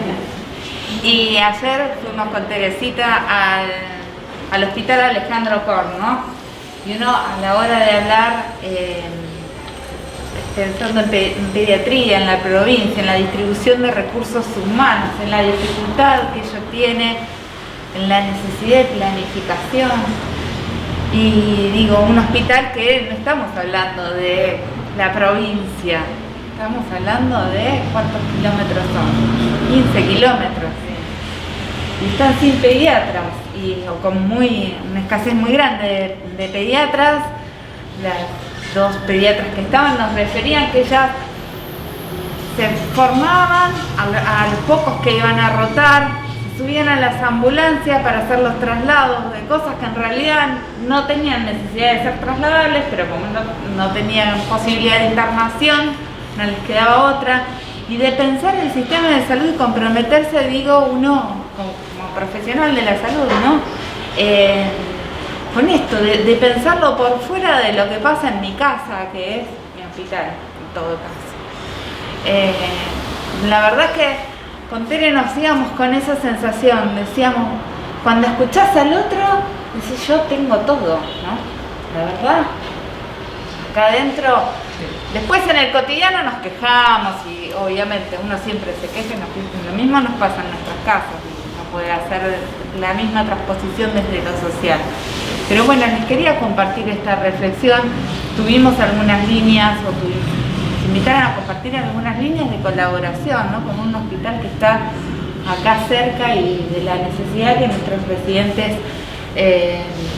Y ayer fuimos con Teresita al Hospital Alejandro Korn, y uno a la hora de hablar, pensando en pediatría, en la provincia, en la distribución de recursos humanos, en la dificultad que ello tiene, en la necesidad de planificación. Y digo, un hospital que no estamos hablando de la provincia, estamos hablando de ¿cuántos kilómetros son? 15 kilómetros. Y están sin pediatras, con una escasez muy grande de pediatras. Las dos pediatras que estaban nos referían que ya se formaban a los pocos que iban a rotar, se subían a las ambulancias para hacer los traslados de cosas que en realidad no tenían necesidad de ser trasladables, pero como no tenían posibilidad de internación, no les quedaba otra. Y de pensar el sistema de salud y comprometerse, digo, uno como profesional de la salud, ¿no? esto, de pensarlo por fuera de lo que pasa en mi casa, que es mi hospital, en todo caso. La verdad es que con Tere nos íbamos con esa sensación, decíamos, cuando escuchás al otro, decís, yo tengo todo, ¿no? La verdad, acá adentro, después en el cotidiano nos quejamos y obviamente uno siempre se queja, lo mismo nos pasa en nuestras casas, no puede hacer la misma transposición desde lo social. Pero bueno, les quería compartir esta reflexión, tuvimos algunas líneas, nos invitaron a compartir algunas líneas de colaboración, ¿no? Con un hospital que está acá cerca y de la necesidad de que nuestros residentes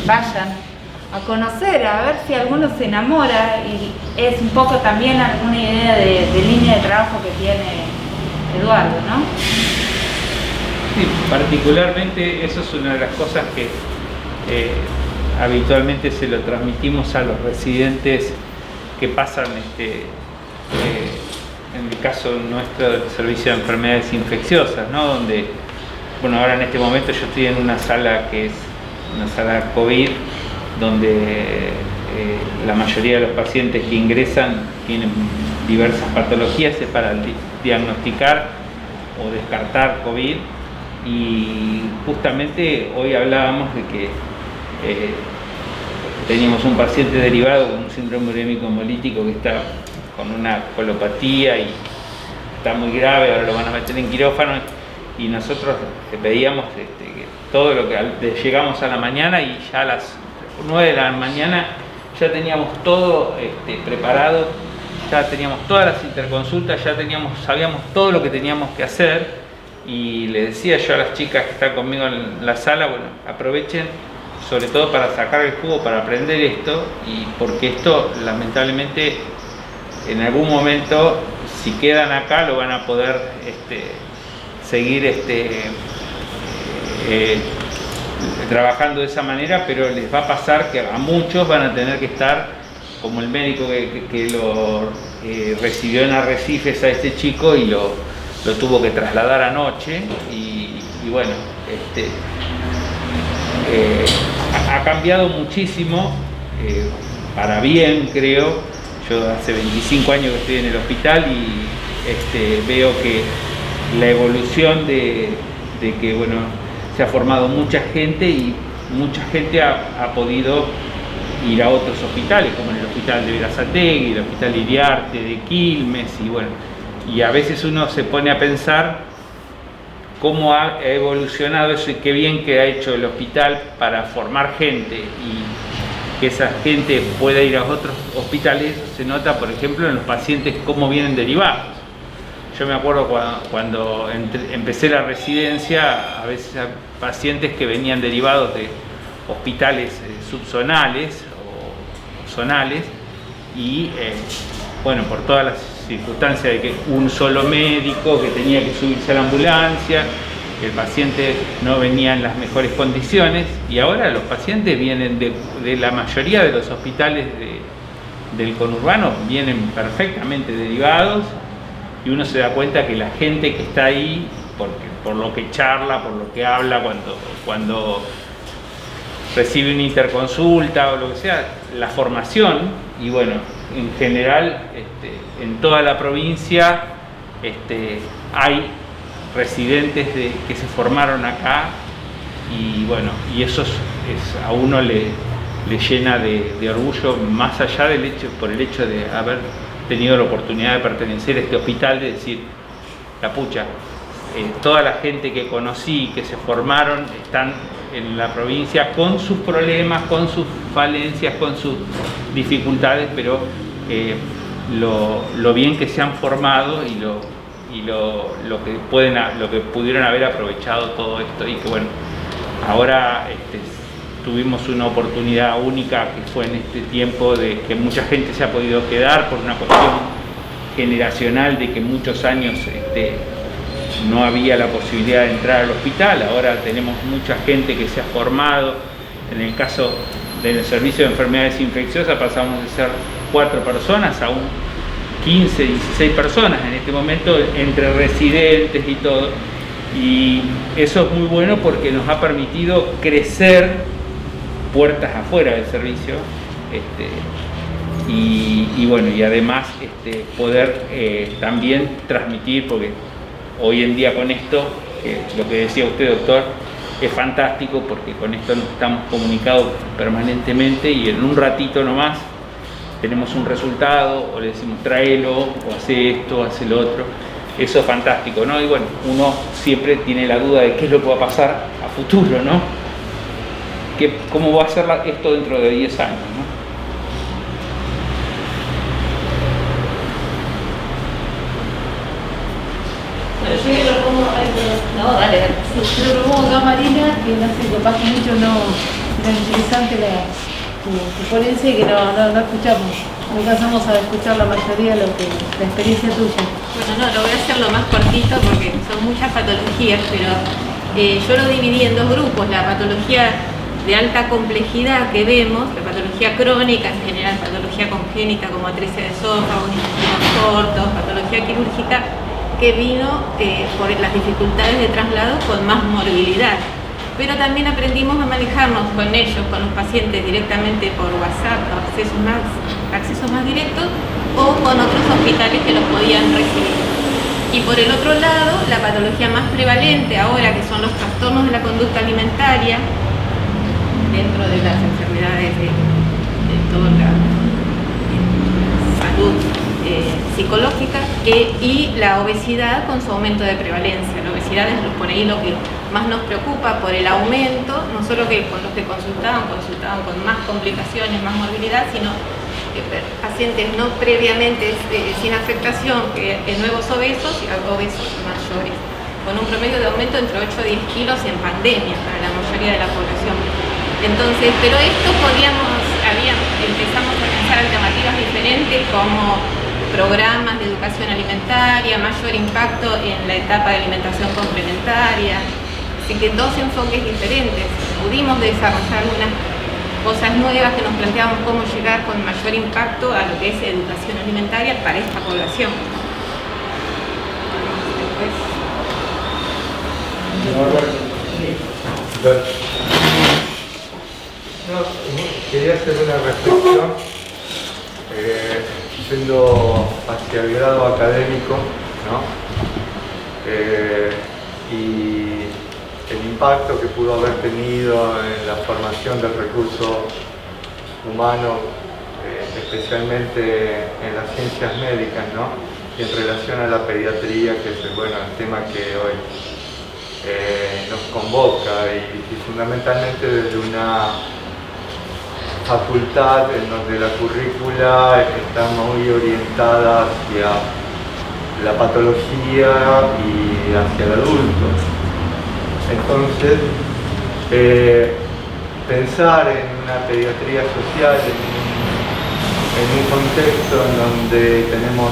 vayan a conocer, a ver si alguno se enamora, y es un poco también alguna idea de línea de trabajo que tiene Eduardo, ¿no? Sí, particularmente eso es una de las cosas que habitualmente se lo transmitimos a los residentes que pasan, en el caso nuestro del servicio de enfermedades infecciosas, ¿no? Donde, bueno, ahora en este momento yo estoy en una sala que es una sala COVID, donde la mayoría de los pacientes que ingresan tienen diversas patologías para diagnosticar o descartar COVID, y justamente hoy hablábamos de que teníamos un paciente derivado con un síndrome urémico hemolítico que está con una colopatía y está muy grave, ahora lo van a meter en quirófano, y nosotros veíamos que todo lo que llegamos a la mañana y ya a las 9 de la mañana ya teníamos todo preparado, ya teníamos todas las interconsultas, sabíamos todo lo que teníamos que hacer, y le decía yo a las chicas que están conmigo en la sala, bueno, aprovechen sobre todo para sacar el jugo, para aprender esto, y porque esto lamentablemente en algún momento, si quedan acá, lo van a poder seguir trabajando de esa manera, pero les va a pasar que a muchos van a tener que estar, como el médico que lo recibió en Arrecifes a este chico y lo tuvo que trasladar anoche, y bueno, ha cambiado muchísimo, para bien, creo. Yo hace 25 años que estoy en el hospital y veo que la evolución de que, bueno, se ha formado mucha gente, y mucha gente ha podido ir a otros hospitales, como en el hospital de Berazategui, el hospital Iriarte, de Quilmes, y bueno, y a veces uno se pone a pensar cómo ha evolucionado eso y qué bien que ha hecho el hospital para formar gente y que esa gente pueda ir a otros hospitales. Se nota, por ejemplo, en los pacientes cómo vienen derivados. Yo me acuerdo cuando empecé la residencia, a veces pacientes que venían derivados de hospitales subzonales o zonales, y bueno, por todas las circunstancias de que un solo médico que tenía que subirse a la ambulancia, el paciente no venía en las mejores condiciones, y ahora los pacientes vienen de la mayoría de los hospitales del conurbano, vienen perfectamente derivados, y uno se da cuenta que la gente que está ahí, por lo que charla, por lo que habla, cuando recibe una interconsulta o lo que sea, la formación, y bueno, en general en toda la provincia hay residentes que se formaron acá, y bueno, y eso a uno le llena de orgullo, más allá por el hecho de haber tenido la oportunidad de pertenecer a este hospital, de decir, la pucha, toda la gente que conocí, que se formaron, están en la provincia con sus problemas, con sus falencias, con sus dificultades, pero lo bien que se han formado y lo que pudieron haber aprovechado todo esto, y que bueno, ahora tuvimos una oportunidad única, que fue en este tiempo de que mucha gente se ha podido quedar por una cuestión generacional de que muchos años no había la posibilidad de entrar al hospital. Ahora tenemos mucha gente que se ha formado. En el caso del servicio de enfermedades infecciosas pasamos de ser 4 personas a 15, 16 personas en este momento, entre residentes y todo, y eso es muy bueno porque nos ha permitido crecer puertas afuera del servicio. Y bueno, y además poder también transmitir, porque hoy en día con esto, lo que decía usted, doctor, es fantástico, porque con esto nos estamos comunicados permanentemente y en un ratito nomás tenemos un resultado, o le decimos tráelo, o hace esto, hace lo otro. Eso es fantástico, ¿no? Y bueno, uno siempre tiene la duda de qué es lo que va a pasar a futuro, ¿no? ¿Cómo va a ser esto dentro de 10 años, ¿no? Yo lo pongo, no, dale. Sí, yo lo pongo acá, Marina, que no sé, capaz que mucho no era interesante tu ponencia y que no escuchamos, no alcanzamos a escuchar la mayoría de la experiencia tuya. Bueno, no, lo voy a hacer lo más cortito porque son muchas patologías, pero yo lo dividí en dos grupos: la patología de alta complejidad que vemos, la patología crónica, en general patología congénita como atresia de esófago, intestinos cortos, patología quirúrgica, que vino por las dificultades de traslado con más morbilidad. Pero también aprendimos a manejarnos con ellos, con los pacientes directamente por WhatsApp, accesos más directos, o con otros hospitales que los podían recibir. Y por el otro lado, la patología más prevalente ahora, que son los trastornos de la conducta alimentaria, dentro de las enfermedades de toda la salud psicológica, y la obesidad con su aumento de prevalencia. La obesidad es por ahí lo que más nos preocupa por el aumento, no solo que con los que consultaban con más complicaciones, más morbilidad, sino pacientes no previamente sin afectación, nuevos obesos y obesos mayores, con un promedio de aumento entre 8 y 10 kilos en pandemia para la mayoría de la población. Entonces, pero esto empezamos a pensar alternativas diferentes como programas de educación alimentaria, mayor impacto en la etapa de alimentación complementaria. Así que dos enfoques diferentes. Pudimos desarrollar algunas cosas nuevas que nos planteamos cómo llegar con mayor impacto a lo que es educación alimentaria para esta población. Quería hacer una reflexión yendo hacia el grado académico, ¿no? Y el impacto que pudo haber tenido en la formación del recurso humano, especialmente en las ciencias médicas, ¿no? Y en relación a la pediatría, que es el tema que hoy nos convoca, y fundamentalmente desde una facultad en donde la currícula está muy orientada hacia la patología y hacia el adulto. Entonces, pensar en una pediatría social, en un contexto en donde tenemos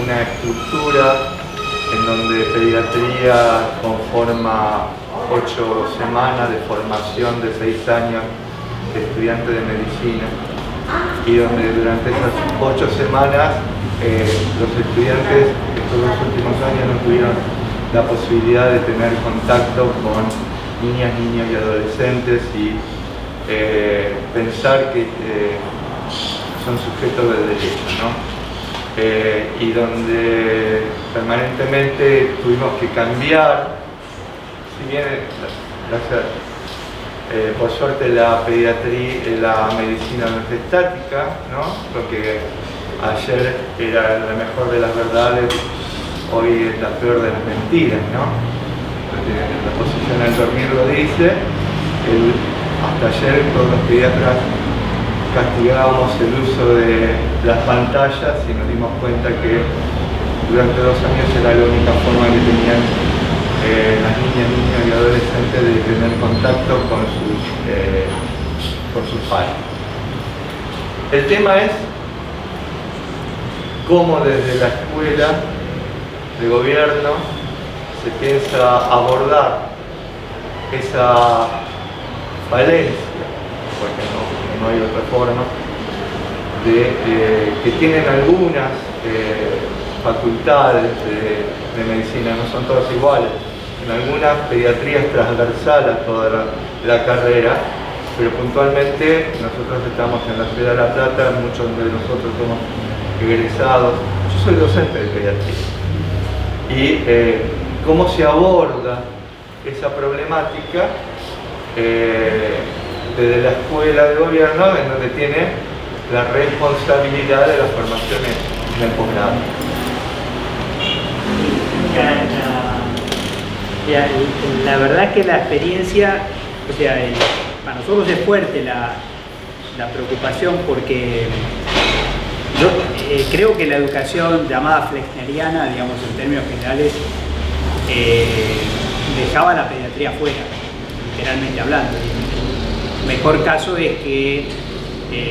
una estructura, en donde pediatría conforma 8 semanas de formación de 6 años de estudiante de medicina, y donde durante esas 8 semanas los estudiantes estos 2 últimos años no tuvieron la posibilidad de tener contacto con niñas, niños y adolescentes, y pensar que son sujetos de derecho, ¿no? Y donde permanentemente tuvimos que cambiar, si bien por suerte la pediatría, la medicina no es estática, ¿no? Lo que ayer era la mejor de las verdades, hoy es la peor de las mentiras, ¿no? La posición al dormir lo dice. Hasta ayer todos los pediatras castigábamos el uso de las pantallas y nos dimos cuenta que durante 2 años era la única forma que tenían las niñas, niños y adolescentes de tener contacto con sus padres. El tema es cómo desde la escuela de gobierno se piensa abordar esa falencia, porque no hay otra forma, que tienen algunas facultades de medicina, no son todas iguales. En algunas pediatría es transversal a toda la carrera, pero puntualmente nosotros estamos en la ciudad de La Plata, muchos de nosotros somos egresados. Yo soy docente de pediatría. Y cómo se aborda esa problemática desde la escuela de gobierno, en donde tiene la responsabilidad de la formación en el posgrado. La verdad es que la experiencia, o sea, para nosotros es fuerte la preocupación, porque yo creo que la educación llamada flexneriana, digamos en términos generales, dejaba la pediatría fuera, literalmente hablando. El mejor caso es que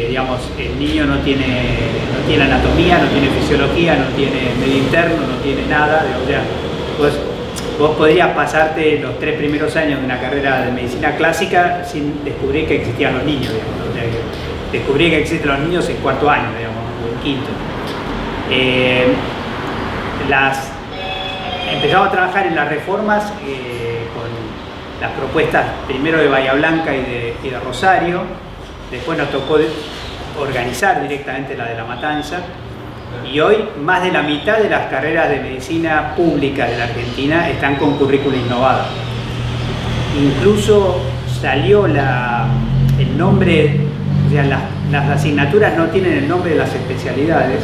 digamos, el niño no tiene anatomía, no tiene fisiología, no tiene medio interno, no tiene nada. O sea, vos podrías pasarte los 3 primeros años de una carrera de medicina clásica sin descubrir que existían los niños, digamos, ¿no? O sea, que descubrí que existen los niños en 4º año, digamos, o en 5º. Empezamos a trabajar en las reformas con las propuestas primero de Bahía Blanca y de Rosario. Después nos tocó organizar directamente la de La Matanza, y hoy más de la mitad de las carreras de medicina pública de la Argentina están con currícula innovada. Incluso salió el nombre, o sea, las asignaturas no tienen el nombre de las especialidades,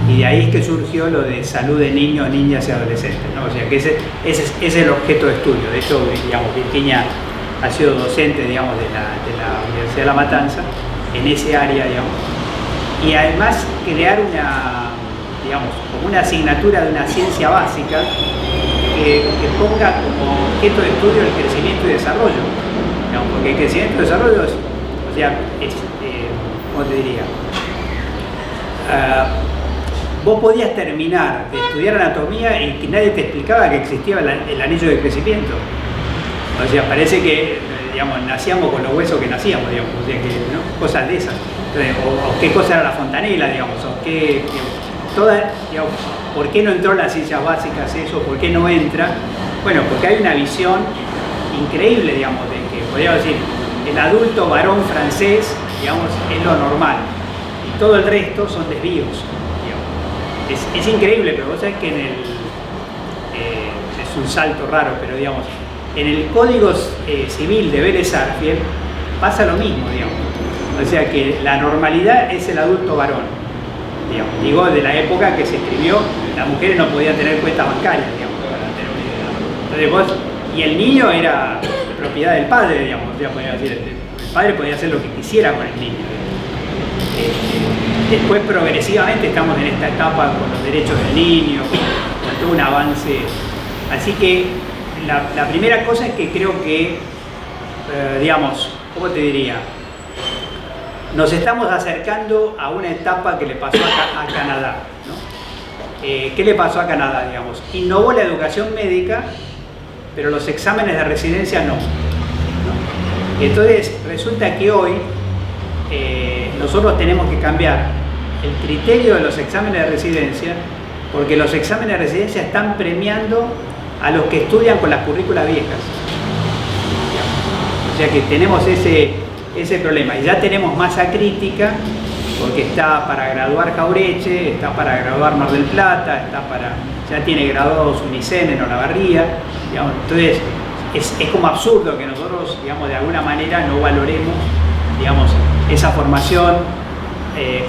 y de ahí es que surgió lo de salud de niños, niñas y adolescentes, ¿no? O sea que ese es el objeto de estudio. De hecho, digamos, Virginia ha sido docente, digamos, de la Universidad de La Matanza en ese área, digamos, y además crear como una asignatura de una ciencia básica que ponga como objeto de estudio el crecimiento y desarrollo, digamos, porque el crecimiento y desarrollo ¿cómo te diría? Vos podías terminar de estudiar anatomía y que nadie te explicaba que existía el anillo de crecimiento. O sea, parece que, digamos, nacíamos con los huesos que nacíamos, digamos, o sea, que, ¿no? Cosas de esas. Entonces, o qué cosa era la fontanela, digamos, o qué, digamos, ¿por qué no entró en las ciencias básicas eso? ¿Por qué no entra? Bueno, porque hay una visión increíble, digamos, de que, podríamos decir, el adulto varón francés, digamos, es lo normal, y todo el resto son desvíos, digamos. Es increíble, pero vos sabés que es un salto raro, pero digamos, en el Código Civil de Vélez Sarsfield pasa lo mismo, digamos. O sea que la normalidad es el adulto varón, digamos. Digo, de la época que se escribió, las mujeres no podían tener cuentas bancarias, digamos, para tener una idea. Entonces y el niño era propiedad del padre, digamos. O sea, podía decir, el padre podía hacer lo que quisiera con el niño. Después, progresivamente, estamos en esta etapa con los derechos del niño, con todo un avance. Así que la primera cosa es que creo que, digamos, ¿cómo te diría? Nos estamos acercando a una etapa que le pasó a Canadá, ¿no? ¿Qué le pasó a Canadá, digamos? Innovó la educación médica, pero los exámenes de residencia no. Entonces, resulta que hoy nosotros tenemos que cambiar el criterio de los exámenes de residencia, porque los exámenes de residencia están premiando a los que estudian con las currículas viejas. O sea que tenemos ese problema, y ya tenemos masa crítica, porque está para graduar Jaureche, está para graduar Mar del Plata, ya tiene graduados Unicen en Olavarría, digamos. Entonces es como absurdo que nosotros, digamos, de alguna manera no valoremos, digamos, esa formación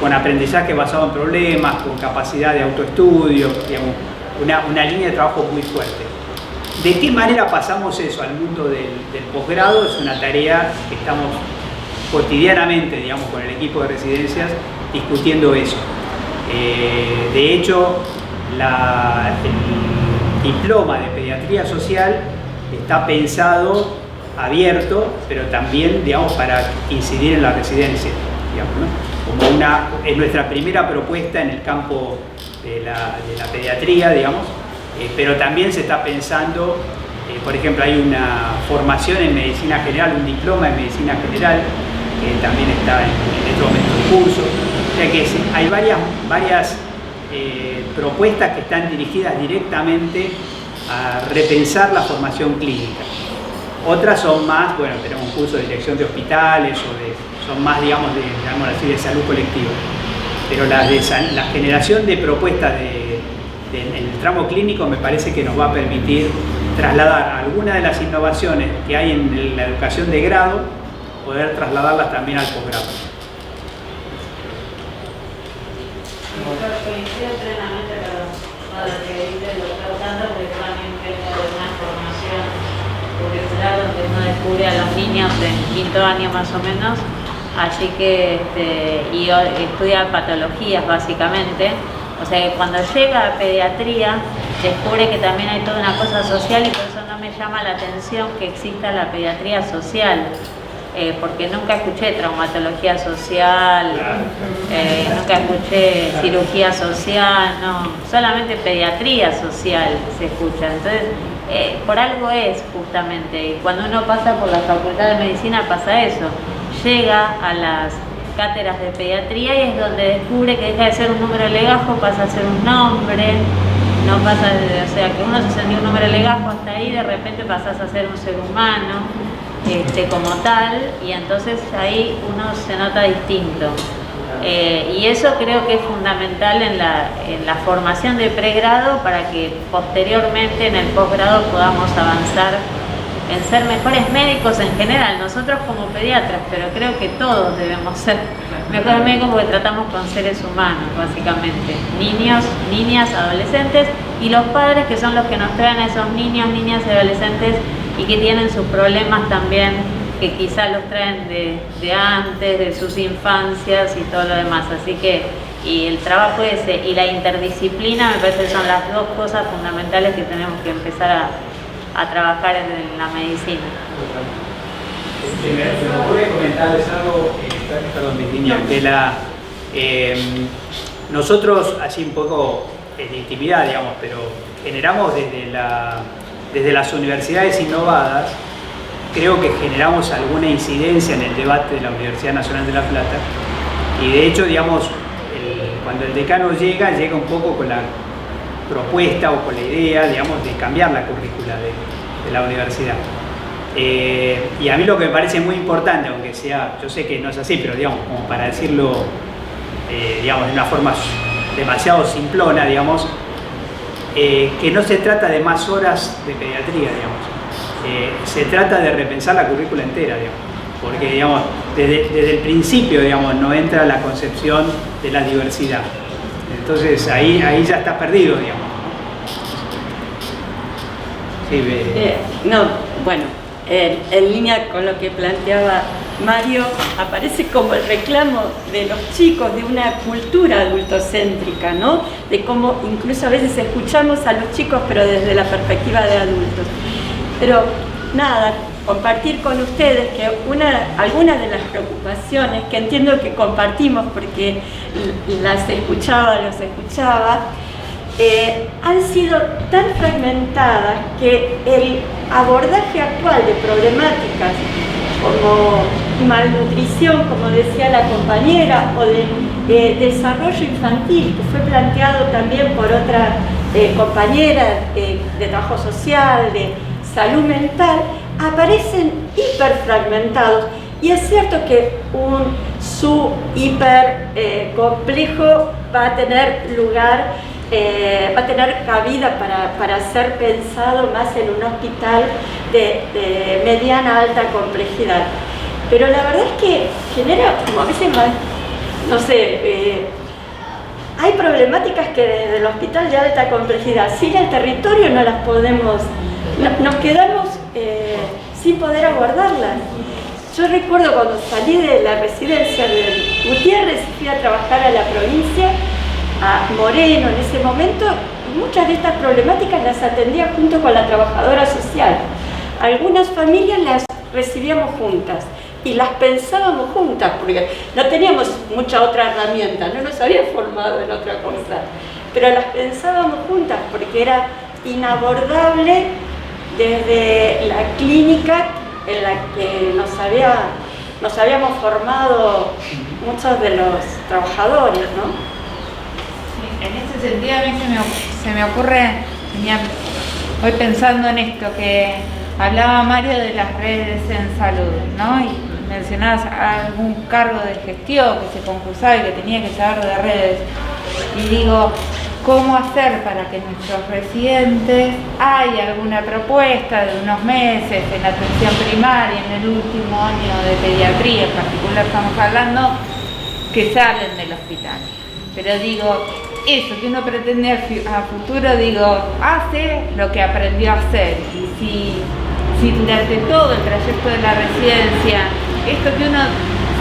con aprendizaje basado en problemas, con capacidad de autoestudio, digamos, una línea de trabajo muy fuerte. ¿De qué manera pasamos eso al mundo del posgrado? Es una tarea que estamos cotidianamente, digamos, con el equipo de residencias discutiendo eso. De hecho, el diploma de pediatría social está pensado, abierto, pero también, digamos, para incidir en la residencia, digamos, ¿no? Es nuestra primera propuesta en el campo de la pediatría, digamos, pero también se está pensando, por ejemplo, hay una formación en medicina general, un diploma en medicina general, que también está en este momento en curso. O sea que hay varias propuestas que están dirigidas directamente a repensar la formación clínica. Otras son más, bueno, tenemos un curso de dirección de hospitales son más, digamos, digamos así, de salud colectiva. Pero la generación de propuestas en el tramo clínico me parece que nos va a permitir trasladar algunas de las innovaciones que hay en la educación de grado, poder trasladarlas también al posgrado. Coincido plenamente con lo que dice el doctor Sandro, porque también vengo de una formación curricular donde uno descubre a los niños en quinto año más o menos, así que y estudia patologías básicamente, o sea que cuando llega a pediatría descubre que también hay toda una cosa social y por eso no me llama la atención que exista la pediatría social. Porque nunca escuché traumatología social, nunca escuché cirugía social, no, solamente pediatría social se escucha. Entonces, por algo es justamente, y cuando uno pasa por la Facultad de Medicina pasa eso, llega a las cátedras de pediatría y es donde descubre que deja de ser un número de legajo, pasa a ser un nombre, no pasa o sea, que uno se sentía un número de legajo hasta ahí, de repente pasas a ser un ser humano. Como tal, y entonces ahí uno se nota distinto. Y eso creo que es fundamental en la formación de pregrado para que posteriormente en el posgrado podamos avanzar en ser mejores médicos en general, nosotros como pediatras, pero creo que todos debemos ser mejores médicos porque tratamos con seres humanos, básicamente, niños, niñas, adolescentes, y los padres que son los que nos traen a esos niños, niñas y adolescentes y que tienen sus problemas también, que quizás los traen de antes, de sus infancias y todo lo demás. Así que, y el trabajo ese y la interdisciplina me parece que son las dos cosas fundamentales que tenemos que empezar a trabajar en la medicina. Se me ocurre comentarles algo, perdón, Virginia, que nosotros, así un poco en intimidad, digamos, pero generamos desde las universidades innovadas, creo que generamos alguna incidencia en el debate de la Universidad Nacional de La Plata, y de hecho, digamos, cuando el decano llega un poco con la propuesta o con la idea, digamos, de cambiar la currícula de la universidad. Y a mí lo que me parece muy importante, aunque sea, yo sé que no es así, pero digamos, como para decirlo, digamos, de una forma demasiado simplona, digamos, que no se trata de más horas de pediatría, digamos. Se trata de repensar la currícula entera, digamos, porque, digamos, desde el principio, digamos, no entra la concepción de la diversidad. Entonces ahí ya está perdido, digamos. Sí, bueno, en línea con lo que planteaba Mario, aparece como el reclamo de los chicos de una cultura adultocéntrica, ¿no? De cómo incluso a veces escuchamos a los chicos, pero desde la perspectiva de adultos. Pero nada, compartir con ustedes que algunas de las preocupaciones que entiendo que compartimos porque los escuchaba, han sido tan fragmentadas que el abordaje actual de problemáticas como malnutrición, como decía la compañera, o de desarrollo infantil, que fue planteado también por otra compañera de trabajo social, de salud mental, aparecen hiperfragmentados. Y es cierto que un hiper complejo va a tener lugar, va a tener cabida para ser pensado más en un hospital de mediana alta complejidad. Pero la verdad es que genera, como a veces más, no sé, hay problemáticas que desde el hospital de alta complejidad, sin el territorio no las podemos, nos quedamos sin poder abordarlas. Yo recuerdo cuando salí de la residencia de Gutiérrez y fui a trabajar a la provincia, a Moreno en ese momento, muchas de estas problemáticas las atendía junto con la trabajadora social. Algunas familias las recibíamos juntas y las pensábamos juntas porque no teníamos mucha otra herramienta, no nos habían formado en otra cosa, pero las pensábamos juntas porque era inabordable desde la clínica en la que nos habíamos formado muchos de los trabajadores, ¿no? En ese sentido a mí se me ocurre, voy pensando en esto, que Hablaba Mario de las redes en salud, ¿no? Y mencionabas algún cargo de gestión que se concursaba y que tenía que saber de redes. Y digo, ¿cómo hacer para que nuestros residentes, hay alguna propuesta de unos meses en la atención primaria, en el último año de pediatría en particular estamos hablando, que salen del hospital? Pero digo, eso que uno pretende a futuro, digo, hace lo que aprendió a hacer. Y si durante todo el trayecto de la residencia, esto que uno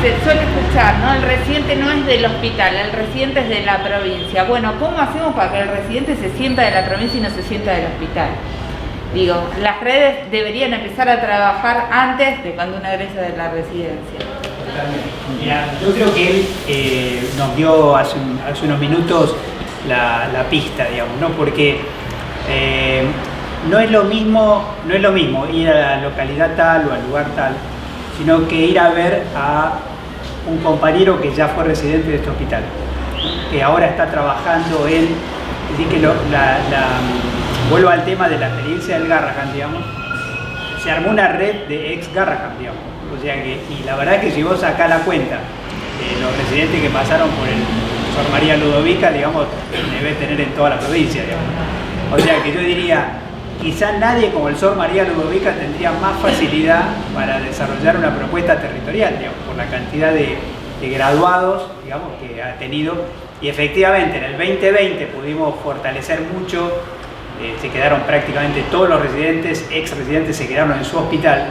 se suele escuchar, ¿no? El residente no es del hospital, el residente es de la provincia. Bueno, ¿cómo hacemos para que el residente se sienta de la provincia y no se sienta del hospital? Digo, las redes deberían empezar a trabajar antes de cuando uno egresa de la residencia. Mira, yo creo que él nos dio hace unos minutos la pista, digamos, ¿no? Porque no es lo mismo ir a la localidad tal o al lugar tal, sino que ir a ver a un compañero que ya fue residente de este hospital, que ahora está trabajando en, es decir, que vuelvo al tema de la experiencia del Garrahan, digamos, se armó una red de ex Garrahan, digamos, o sea que, y la verdad que si vos sacás la cuenta de los residentes que pasaron por el Sor María Ludovica, digamos, debe tener en toda la provincia, digamos. O sea que yo diría, quizás nadie como el Sor María Ludovica tendría más facilidad para desarrollar una propuesta territorial, digamos, por la cantidad de graduados, digamos, que ha tenido. Y efectivamente en el 2020 pudimos fortalecer mucho, se quedaron prácticamente todos los residentes, ex residentes se quedaron en su hospital,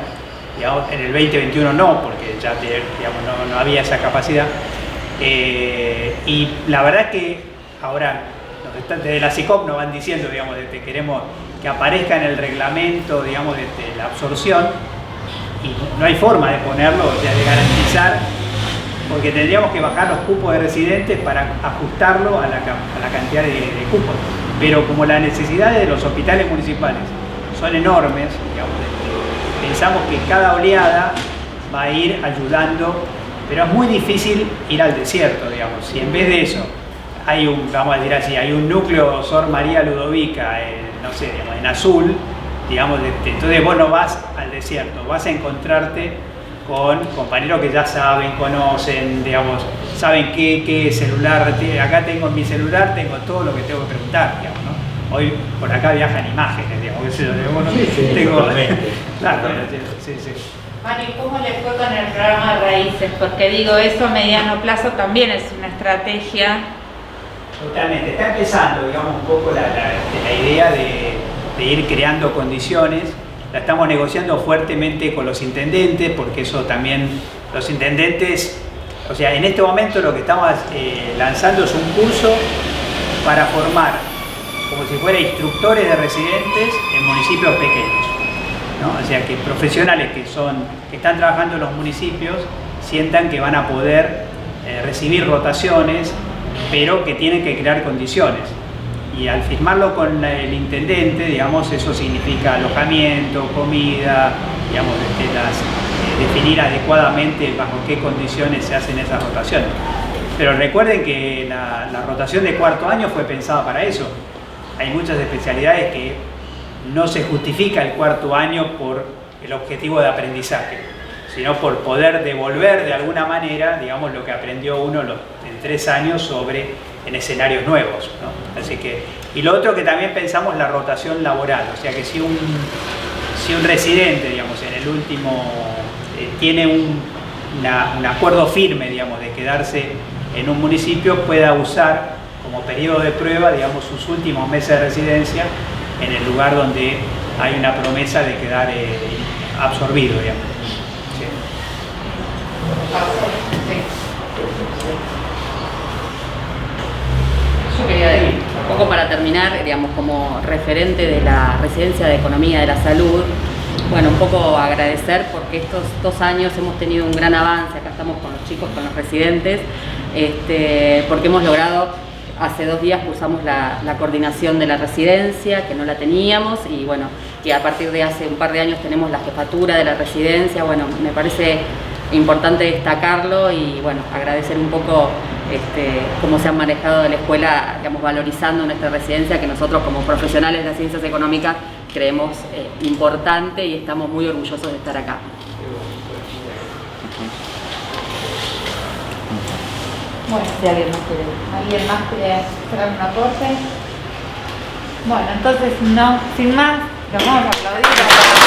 digamos, en el 2021 no, porque ya digamos, no había esa capacidad. Y la verdad que ahora desde la SICOP nos van diciendo, digamos, que queremos que aparezca en el reglamento, digamos, de la absorción, y no hay forma de ponerlo, o sea, de garantizar, porque tendríamos que bajar los cupos de residentes para ajustarlo a la cantidad de cupos. Pero como las necesidades de los hospitales municipales son enormes, digamos, pensamos que cada oleada va a ir ayudando, pero es muy difícil ir al desierto, digamos. Si en vez de eso hay vamos a decir así, hay un núcleo Sor María Ludovica, no sé, digamos, en azul, digamos, entonces vos no vas al desierto, vas a encontrarte con compañeros que ya saben, conocen, digamos, saben qué celular, acá tengo en mi celular, tengo todo lo que tengo que preguntar, digamos, ¿no? Hoy por acá viajan imágenes, digamos, que tengo, claro, sí. Mari, ¿cómo les fue con el programa de raíces? Porque digo, eso a mediano plazo también es una estrategia. Totalmente, está empezando, digamos, un poco la idea de ir creando condiciones. La estamos negociando fuertemente con los intendentes, porque eso también, los intendentes, o sea, en este momento lo que estamos lanzando es un curso para formar, como si fuera instructores de residentes en municipios pequeños, ¿no? O sea, que profesionales que están trabajando en los municipios sientan que van a poder recibir rotaciones, pero que tienen que crear condiciones. Y al firmarlo con el intendente, digamos, eso significa alojamiento, comida, digamos, definir adecuadamente bajo qué condiciones se hacen esas rotaciones. Pero recuerden que la rotación de cuarto año fue pensada para eso. Hay muchas especialidades que no se justifica el cuarto año por el objetivo de aprendizaje, sino por poder devolver de alguna manera, digamos, lo que aprendió uno en 3 años en escenarios nuevos, ¿no? Así que, y lo otro que también pensamos, la rotación laboral, o sea que si un residente, digamos, en el último tiene un acuerdo firme, digamos, de quedarse en un municipio, pueda usar como periodo de prueba, digamos, sus últimos meses de residencia en el lugar donde hay una promesa de quedar absorbido, digamos. Sí. Yo quería decir, un poco para terminar, digamos, como referente de la Residencia de Economía de la Salud, bueno, un poco agradecer porque estos 2 años hemos tenido un gran avance, acá estamos con los chicos, con los residentes, porque hemos logrado, hace 2 días cursamos la coordinación de la residencia, que no la teníamos, y bueno, que a partir de hace un par de años tenemos la jefatura de la residencia. Bueno, me parece importante destacarlo y bueno, agradecer un poco cómo se han manejado de la escuela, digamos, valorizando nuestra residencia, que nosotros como profesionales de las ciencias económicas creemos importante y estamos muy orgullosos de estar acá. Bueno, Si alguien más quiere. ¿alguien más quiere hacer un aporte? Bueno, entonces no, sin más, los vamos a aplaudir.